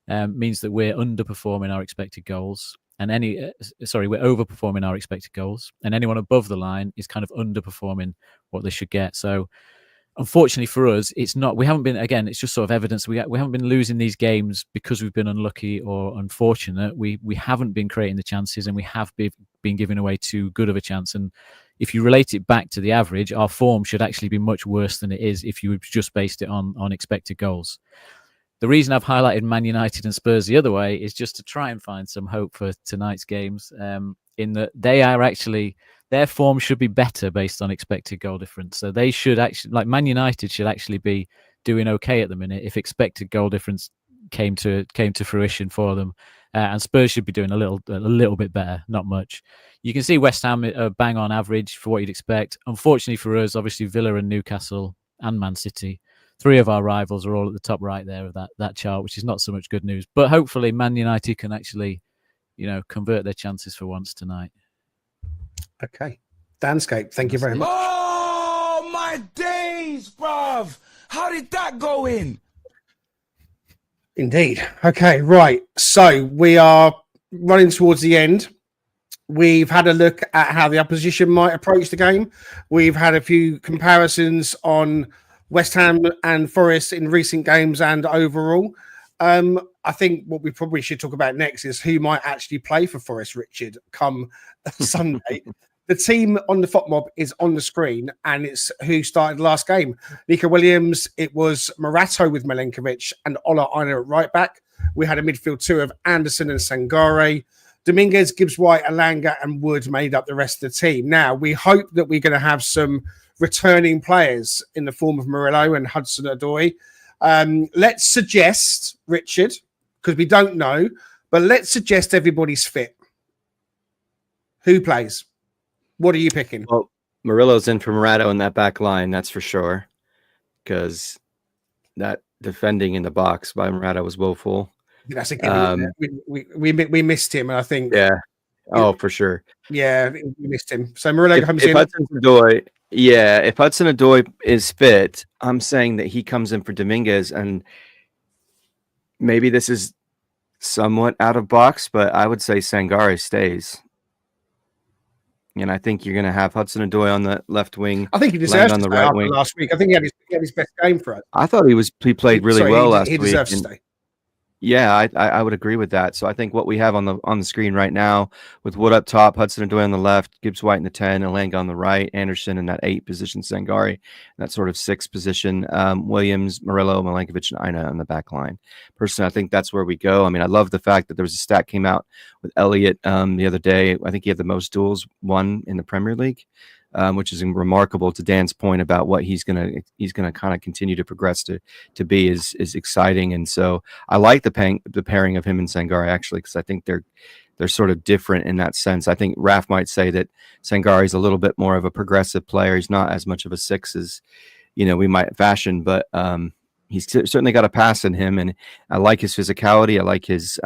means that we're underperforming our expected goals. And we're overperforming our expected goals. And anyone above the line is kind of underperforming what they should get. So unfortunately for us, it's just sort of evidence. We haven't been losing these games because we've been unlucky or unfortunate. We haven't been creating the chances, and we have been giving away too good of a chance. And if you relate it back to the average, our form should actually be much worse than it is if you just based it on expected goals. The reason I've highlighted Man United and Spurs the other way is just to try and find some hope for tonight's games, in that their form should be better based on expected goal difference. So they should actually, like Man United, should actually be doing okay at the minute if expected goal difference came to fruition for them, and Spurs should be doing a little bit better, not much. You can see West Ham are bang on average for what you'd expect. Unfortunately for us, obviously Villa and Newcastle and Man City, 3 of our rivals are all at the top right there of that chart, which is not so much good news. But hopefully Man United can actually, convert their chances for once tonight. Okay. Danscape, thank you very much. Oh, my days, bruv. How did that go in? Indeed. Okay, right. So we are running towards the end. We've had a look at how the opposition might approach the game. We've had a few comparisons on West Ham and Forest in recent games and overall. I think what we probably should talk about next is who might actually play for Forest, Richard, come Sunday. The team on the FOTMob is on the screen, and it's who started the last game. Nico Williams, it was Morato with Milenkovic and Ola Aina at right back. We had a midfield 2 of Anderson and Sangare. Dominguez, Gibbs-White, Elanga and Wood made up the rest of the team. Now, we hope that we're going to have some returning players in the form of Murillo and Hudson-Odoi. Let's suggest, Richard, because we don't know, but let's suggest everybody's fit. Who plays? What are you picking? Well, Murillo's in for Morato in that back line, that's for sure, because that defending in the box by Morato was woeful. That's a given. We missed him, and I think for sure. Yeah, we missed him. So Murillo comes in. If Hudson-Odoi is fit, I'm saying that he comes in for Dominguez, and maybe this is somewhat out of box, but I would say Sangare stays. And I think you're going to have Hudson-Odoi on the left wing. I think he deserves on the right wing last week. I think he had his best game for us. I thought he played really well last week. He deserves to stay. Yeah, I would agree with that. So I think what we have on the screen right now with Wood up top, Hudson-Odoi on the left, Gibbs-White in the 10, Elanga on the right, Anderson in that 8 position, Sangare in that sort of 6 position, Williams, Murillo, Milenkovic, and Aina on the back line. Personally, I think that's where we go. I mean, I love the fact that there was a stat came out with Elliott the other day. I think he had the most duels won in the Premier League. Which is remarkable to Dan's point about what he's gonna kind of continue to progress to be is exciting. And so I like the pairing of him and Sangare actually, because I think they're sort of different in that sense. I think Raf might say that Sangare is a little bit more of a progressive player. He's not as much of a 6 as we might fashion, but he's certainly got a pass in him, and I like his physicality. I like his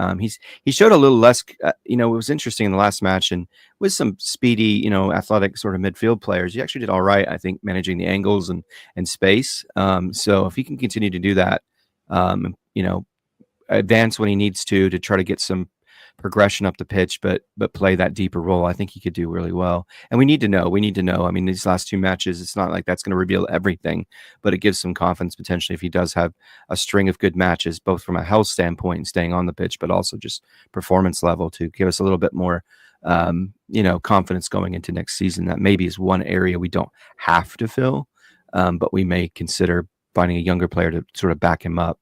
he showed a little less. It was interesting in the last match, and with some speedy, athletic sort of midfield players, he actually did all right. I think managing the angles and space. So if he can continue to do that, advance when he needs to try to get some progression up the pitch, but play that deeper role, I think he could do really well. And we need to know. I mean, these last 2 matches, it's not like that's going to reveal everything, but it gives some confidence potentially if he does have a string of good matches, both from a health standpoint and staying on the pitch, but also just performance level to give us a little bit more, confidence going into next season. That maybe is one area we don't have to fill, but we may consider finding a younger player to sort of back him up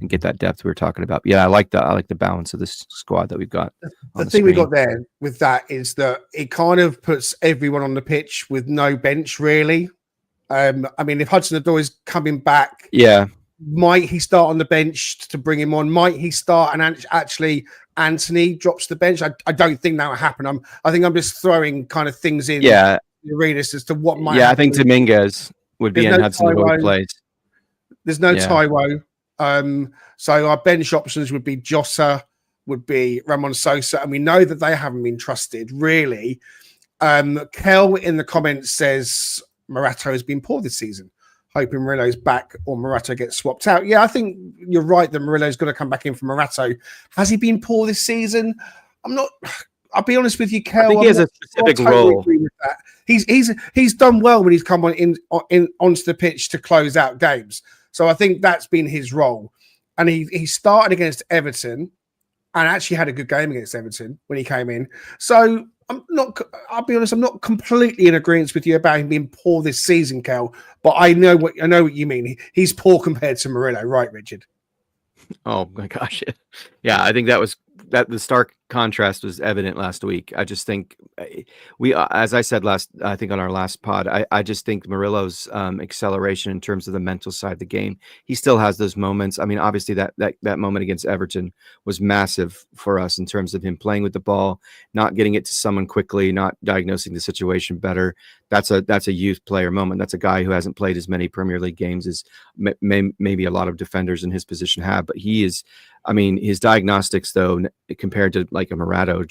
and get that depth we were talking about. Yeah, I like the balance of this squad that we've got. The thing we got there with that is that it kind of puts everyone on the pitch with no bench, really. I mean, if Hudson-Odoi is coming back, might he start on the bench to bring him on? Might he start and actually Antony drops the bench? I don't think that will happen. I think I'm just throwing kind of things in the arenas as to what might happen. I think Dominguez would be in Hudson-Odoi place. There's no Taiwo. So our bench options would be Jossa, would be Ramon Sosa, and we know that they haven't been trusted, really. Kel in the comments says Morato has been poor this season, hoping Murillo's back or Morato gets swapped out. Yeah, I think you're right that Murillo's going to come back in for Morato. Has he been poor this season? I'll be honest with you, Kel. I think he has a specific role. He's done well when he's come onto the pitch to close out games. So I think that's been his role. And he started against Everton and actually had a good game against Everton when he came in. So I'll be honest, I'm not completely in agreement with you about him being poor this season, Kel, but I know what you mean. He's poor compared to Murillo, right, Richard? Oh my gosh. Yeah, I think that the stark contrast was evident last week. I just think as I said I think on our last pod, I just think Murillo's acceleration in terms of the mental side of the game, he still has those moments. I mean, obviously that moment against Everton was massive for us in terms of him playing with the ball, not getting it to someone quickly, not diagnosing the situation better. That's a youth player moment. That's a guy who hasn't played as many Premier League games as maybe a lot of defenders in his position have, but he is, I mean, his diagnostics, though, compared to like a Morato,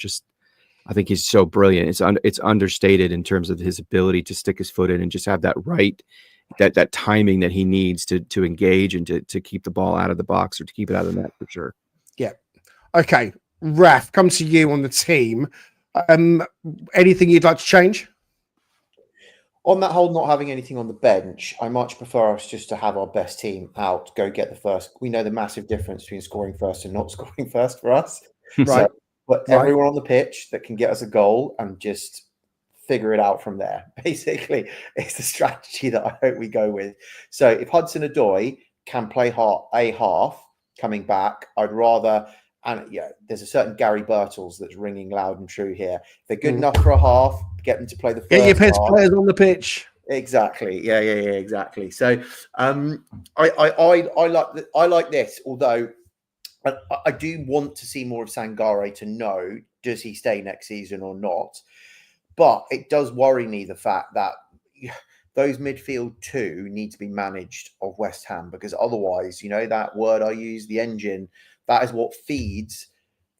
I think he's so brilliant. It's understated in terms of his ability to stick his foot in and just have that that timing that he needs to engage and to keep the ball out of the box or to keep it out of the net for sure. Yeah. Okay. Raf, come to you on the team. Anything you'd like to change? On that whole not having anything on the bench, I much prefer us just to have our best team out, go get the first. We know the massive difference between scoring first and not scoring first for us. Right. So put everyone on the pitch that can get us a goal and just figure it out from there. Basically, it's the strategy that I hope we go with. So if Hudson-Odoi can play a half coming back, I'd rather... And yeah, there's a certain Gary Birtles that's ringing loud and true here. If they're good enough for a half, get them to play the first Get your best half. players on the pitch. Exactly. Yeah, exactly. So I like this, although I do want to see more of Sangare to know, does he stay next season or not? But it does worry me the fact that those midfield two need to be managed of West Ham, because otherwise, that word I use, the engine, that is what feeds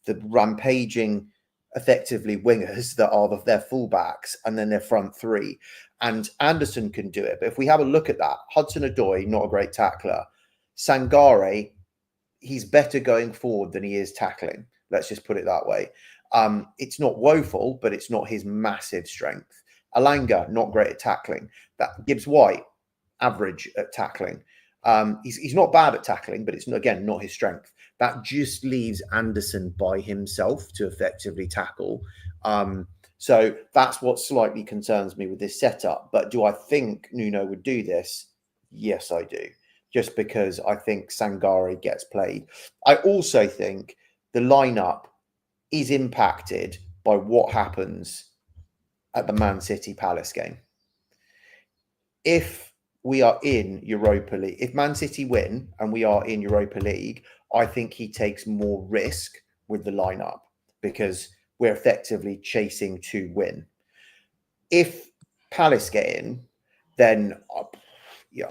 the rampaging, effectively, wingers that are their fullbacks and then their front three. And Anderson can do it. But if we have a look at that, Hudson-Odoi, not a great tackler. Sangare, he's better going forward than he is tackling. Let's just put it that way. It's not woeful, but it's not his massive strength. Elanga, not great at tackling. That Gibbs-White, average at tackling. He's not bad at tackling, but it's, again, not his strength. That just leaves Anderson by himself to effectively tackle. So that's what slightly concerns me with this setup. But do I think Nuno would do this? Yes, I do. Just because I think Sangare gets played. I also think the lineup is impacted by what happens at the Man City Palace game. If we are in Europa League, if Man City win and we are in Europa League, I think he takes more risk with the lineup because we're effectively chasing to win. If Palace get in, then yeah,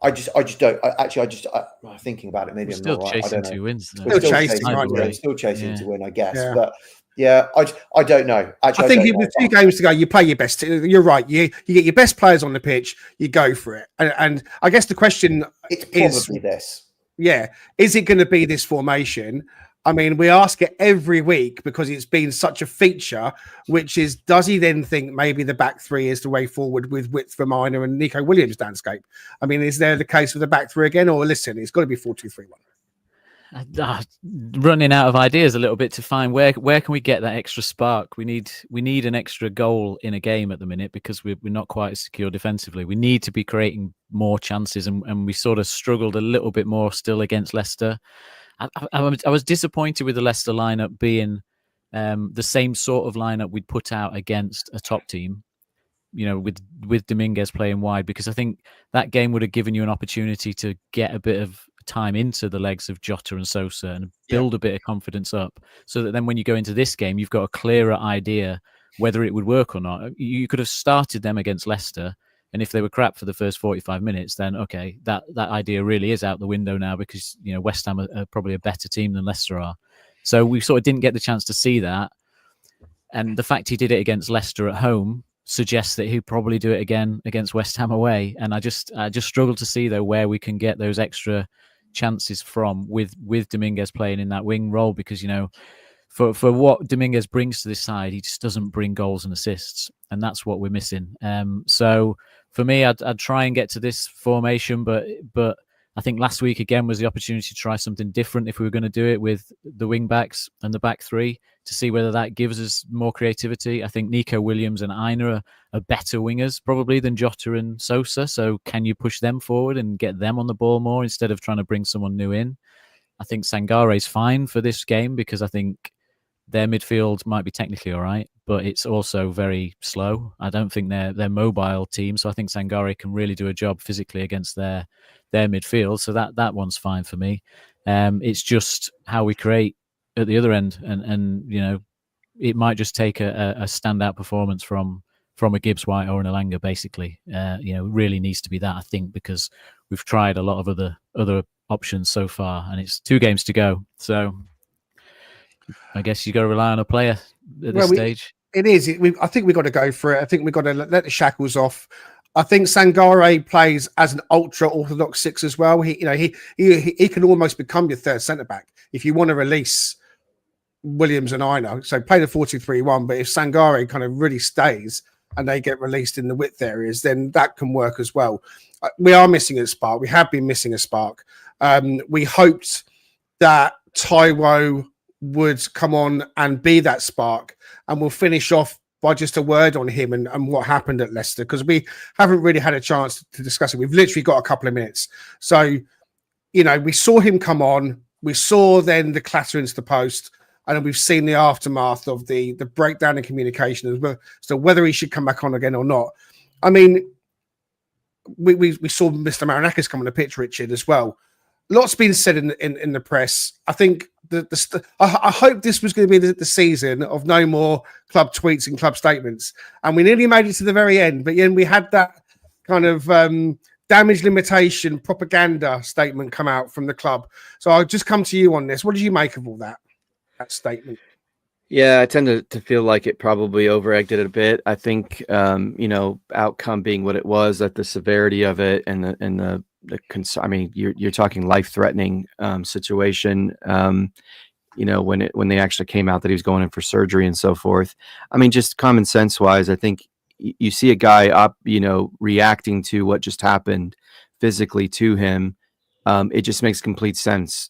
I just don't. I'm thinking about it. Maybe We're I'm still not right. I chasing don't know. 2 wins. We're still chasing Yeah. to win, I guess. Yeah. But yeah, I don't know. Actually, I think don't with know. 2 games to go, you play your best. You're right. You get your best players on the pitch. You go for it. And I guess the question It's probably this. Yeah, is it going to be this formation? I mean, we ask it every week because it's been such a feature, which is, does he then think maybe the back 3 is the way forward with width for Minor and Nico Williams Danscape? I mean, is there the case with the back 3 again? Or listen, it's got to be 4-2-3-1. Running out of ideas a little bit to find where can we get that extra spark. We need an extra goal in a game at the minute because we're not quite as secure defensively. We need to be creating more chances, and we sort of struggled a little bit more still against Leicester. I was disappointed with the Leicester lineup being the same sort of lineup we'd put out against a top team, you know, with Dominguez playing wide, because I think that game would have given you an opportunity to get a bit of time into the legs of Jota and Sosa and build a bit of confidence up, so that then when you go into this game, you've got a clearer idea whether it would work or not. You could have started them against Leicester, and if they were crap for the first 45 minutes, then okay, that idea really is out the window now, because you know West Ham are probably a better team than Leicester are. So we sort of didn't get the chance to see that, and the fact he did it against Leicester at home suggests that he'd probably do it again against West Ham away. And I just struggle to see though where we can get those extra chances from with Dominguez playing in that wing role, because you know for what Dominguez brings to this side, he just doesn't bring goals and assists, and that's what we're missing. So for me, I'd try and get to this formation, but I think last week again was the opportunity to try something different if we were going to do it with the wing backs and the back 3, to see whether that gives us more creativity. I think Nico Williams and Aina are better wingers probably than Jota and Sosa. So can you push them forward and get them on the ball more instead of trying to bring someone new in? I think Sangare's fine for this game because I think their midfield might be technically all right, but it's also very slow. I don't think they're mobile team, so I think Sangare can really do a job physically against their midfield. So that one's fine for me. It's just how we create at the other end, and you know, it might just take a standout performance from a Gibbs-White or an Elanga. Basically, you know, it really needs to be that, I think, because we've tried a lot of other options so far, and it's 2 games to go. So I guess you got to rely on a player at this stage. It is. I think we've got to go for it. I think we've got to let the shackles off. I think Sangare plays as an ultra-orthodox 6 as well. He can almost become your third centre-back if you want to release Williams and Aina. So play the 4-2-3-1, but if Sangare kind of really stays and they get released in the width areas, then that can work as well. We are missing a spark. We have been missing a spark. We hoped that Taiwo would come on and be that spark, and we'll finish off by just a word on him and what happened at Leicester, because we haven't really had a chance to discuss it. We've literally got a couple of minutes. So, you know, we saw him come on, we saw then the clatter into the post, and then we've seen the aftermath of the breakdown in communication as well. So whether he should come back on again or not. I mean, we saw Mr. Marinakis come on the pitch, Richard, as well. Lots been said in the press. I think I hope this was going to be the season of no more club tweets and club statements, and we nearly made it to the very end. But then we had that kind of damage limitation propaganda statement come out from the club. So I'll just come to you on this. What did you make of all that statement? Yeah, I tend to feel like it probably over-egged it a bit. I think, you know, outcome being what it was, that the severity of it and the concern. I mean, you're talking life-threatening situation. You know, when they actually came out that he was going in for surgery and so forth. I mean, just common sense-wise, I think you see a guy up, you know, reacting to what just happened physically to him. It just makes complete sense.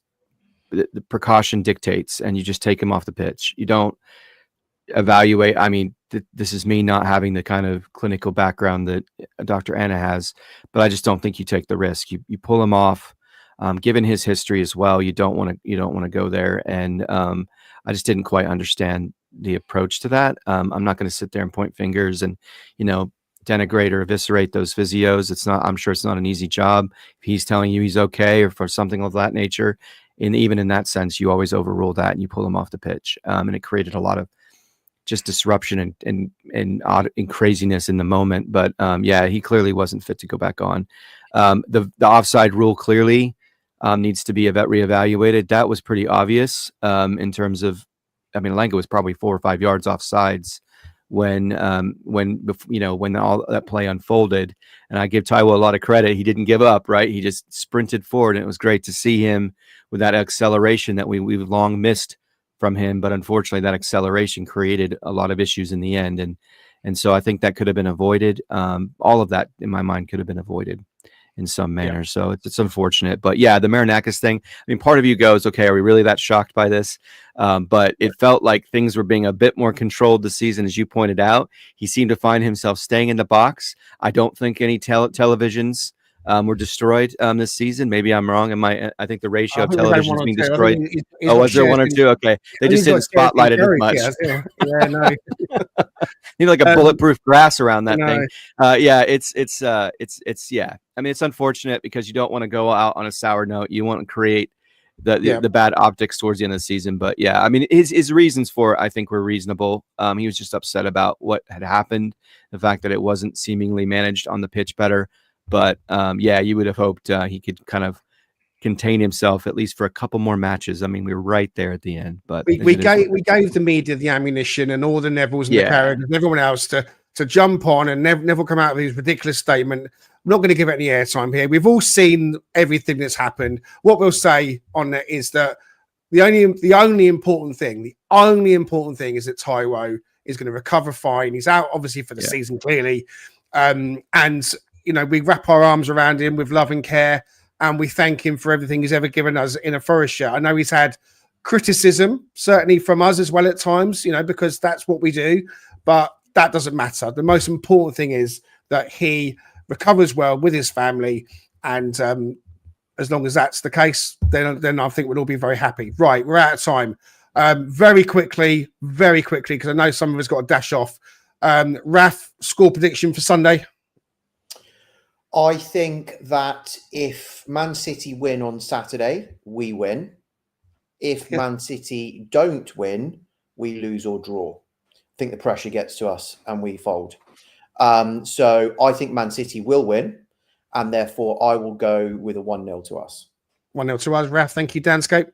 The precaution dictates, and you just take him off the pitch. You don't evaluate. I mean, this is me not having the kind of clinical background that Dr. Anna has, but I just don't think you take the risk. You pull him off. Given his history as well, you don't want to go there. And I just didn't quite understand the approach to that. I'm not going to sit there and point fingers and, you know, denigrate or eviscerate those physios. I'm sure it's not an easy job. If he's telling you he's okay or for something of that nature, and even in that sense, you always overrule that and you pull him off the pitch. And it created a lot of just disruption and odd and craziness in the moment. But yeah, he clearly wasn't fit to go back on. The offside rule clearly needs to be reevaluated. That was pretty obvious in terms of, I mean, Elanga was probably 4 or 5 yards offsides when all that play unfolded. And I give Taiwo a lot of credit. He didn't give up, right? He just sprinted forward, and it was great to see him with that acceleration that we've long missed from him. But unfortunately, that acceleration created a lot of issues in the end. And so I think that could have been avoided. All of that, in my mind, could have been avoided in some manner. So it's unfortunate. But yeah, the Marinakis thing, I mean, part of you goes, okay, are we really that shocked by this? But it felt like things were being a bit more controlled this season, as you pointed out. He seemed to find himself staying in the box. I don't think any televisions were destroyed this season. Maybe I'm wrong. I think the ratio of televisions being destroyed. Was there 1 or 2? Okay. They just didn't spotlight it as much. Yeah, no. You know, like a bulletproof grass around that thing. Yeah, it's yeah. I mean, it's unfortunate because you don't want to go out on a sour note. You want to create the bad optics towards the end of the season. But yeah, I mean, his reasons for it, I think, were reasonable. He was just upset about what had happened, the fact that it wasn't seemingly managed on the pitch better. But yeah, you would have hoped he could kind of contain himself at least for a couple more matches. I mean, we were right there at the end, but we gave the media the ammunition and all the Nevilles and the Carragher and everyone else to jump on, and Neville come out with his ridiculous statement. I'm not going to give it any airtime here. We've all seen everything that's happened. What we'll say on that is that the only important thing is that Taiwo is going to recover fine. He's out obviously for the season, clearly, and you know, we wrap our arms around him with love and care, and we thank him for everything he's ever given us in a Forest shirt. I know he's had criticism, certainly from us as well at times, you know, because that's what we do, but that doesn't matter. The most important thing is that he recovers well with his family, and as long as that's the case, then I think we'll all be very happy. Right, we're out of time. Very quickly, because I know some of us got to dash off. Raf, score prediction for Sunday? I think that if Man City win on Saturday, we win. If Man City don't win, we lose or draw. I think the pressure gets to us and we fold. So I think Man City will win, and therefore I will go with a 1-0 to us. 1-0 to us, Raf. Thank you, Danscape.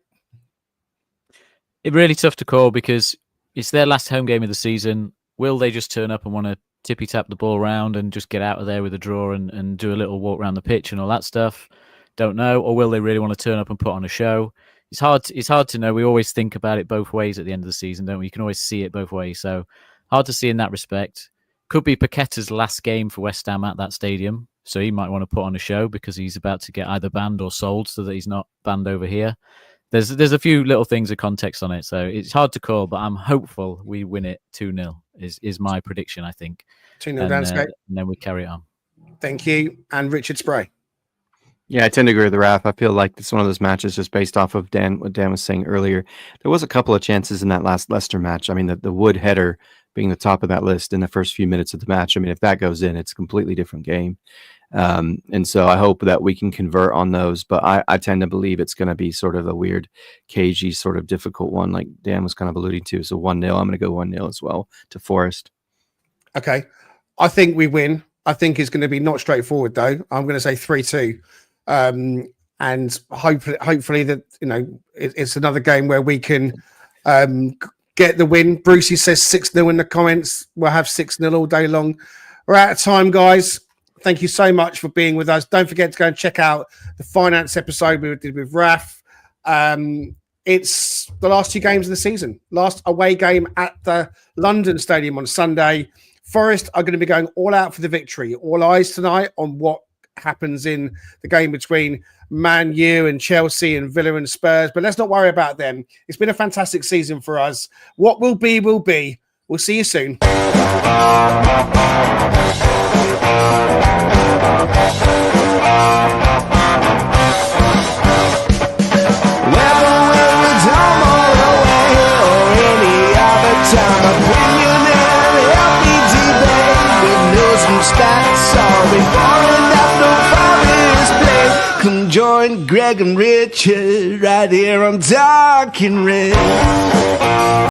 It's really tough to call because it's their last home game of the season. Will they just turn up and want to tippy-tap the ball around and just get out of there with a draw and do a little walk around the pitch and all that stuff? Don't know. Or will they really want to turn up and put on a show? It's hard to know. We always think about it both ways at the end of the season, don't we? You can always see it both ways. So hard to see in that respect. Could be Paqueta's last game for West Ham at that stadium. So he might want to put on a show because he's about to get either banned or sold so that he's not banned over here. There's a few little things of context on it. So it's hard to call, but I'm hopeful we win it 2-0 is my prediction, I think. 2-0 Danscape. And then we carry on. Thank you. And Richard Spray. Yeah, I tend to agree with the Raf. I feel like it's one of those matches just based off of what Dan was saying earlier. There was a couple of chances in that last Leicester match. I mean, the Wood header being the top of that list in the first few minutes of the match. I mean, if that goes in, it's a completely different game. And so I hope that we can convert on those. But I tend to believe it's going to be sort of a weird, cagey, sort of difficult one, like Dan was kind of alluding to. So 1-0. I'm going to go 1-0 as well to Forest. Okay. I think we win. I think it's going to be not straightforward, though. I'm going to say 3-2. And hopefully that, you know, it's another game where we can get the win. Brucey says 6-0 in the comments. We'll have 6-0 all day long. We're out of time, guys. Thank you so much for being with us. Don't forget to go and check out the finance episode we did with Raf. It's the last 2 games of the season. Last away game at the London Stadium on Sunday. Forest are going to be going all out for the victory. All eyes tonight on what happens in the game between Man U and Chelsea and Villa and Spurs. But let's not worry about them. It's been a fantastic season for us. What will be, will be. We'll see you soon. Come join Greg and Richard right here on Talking Red.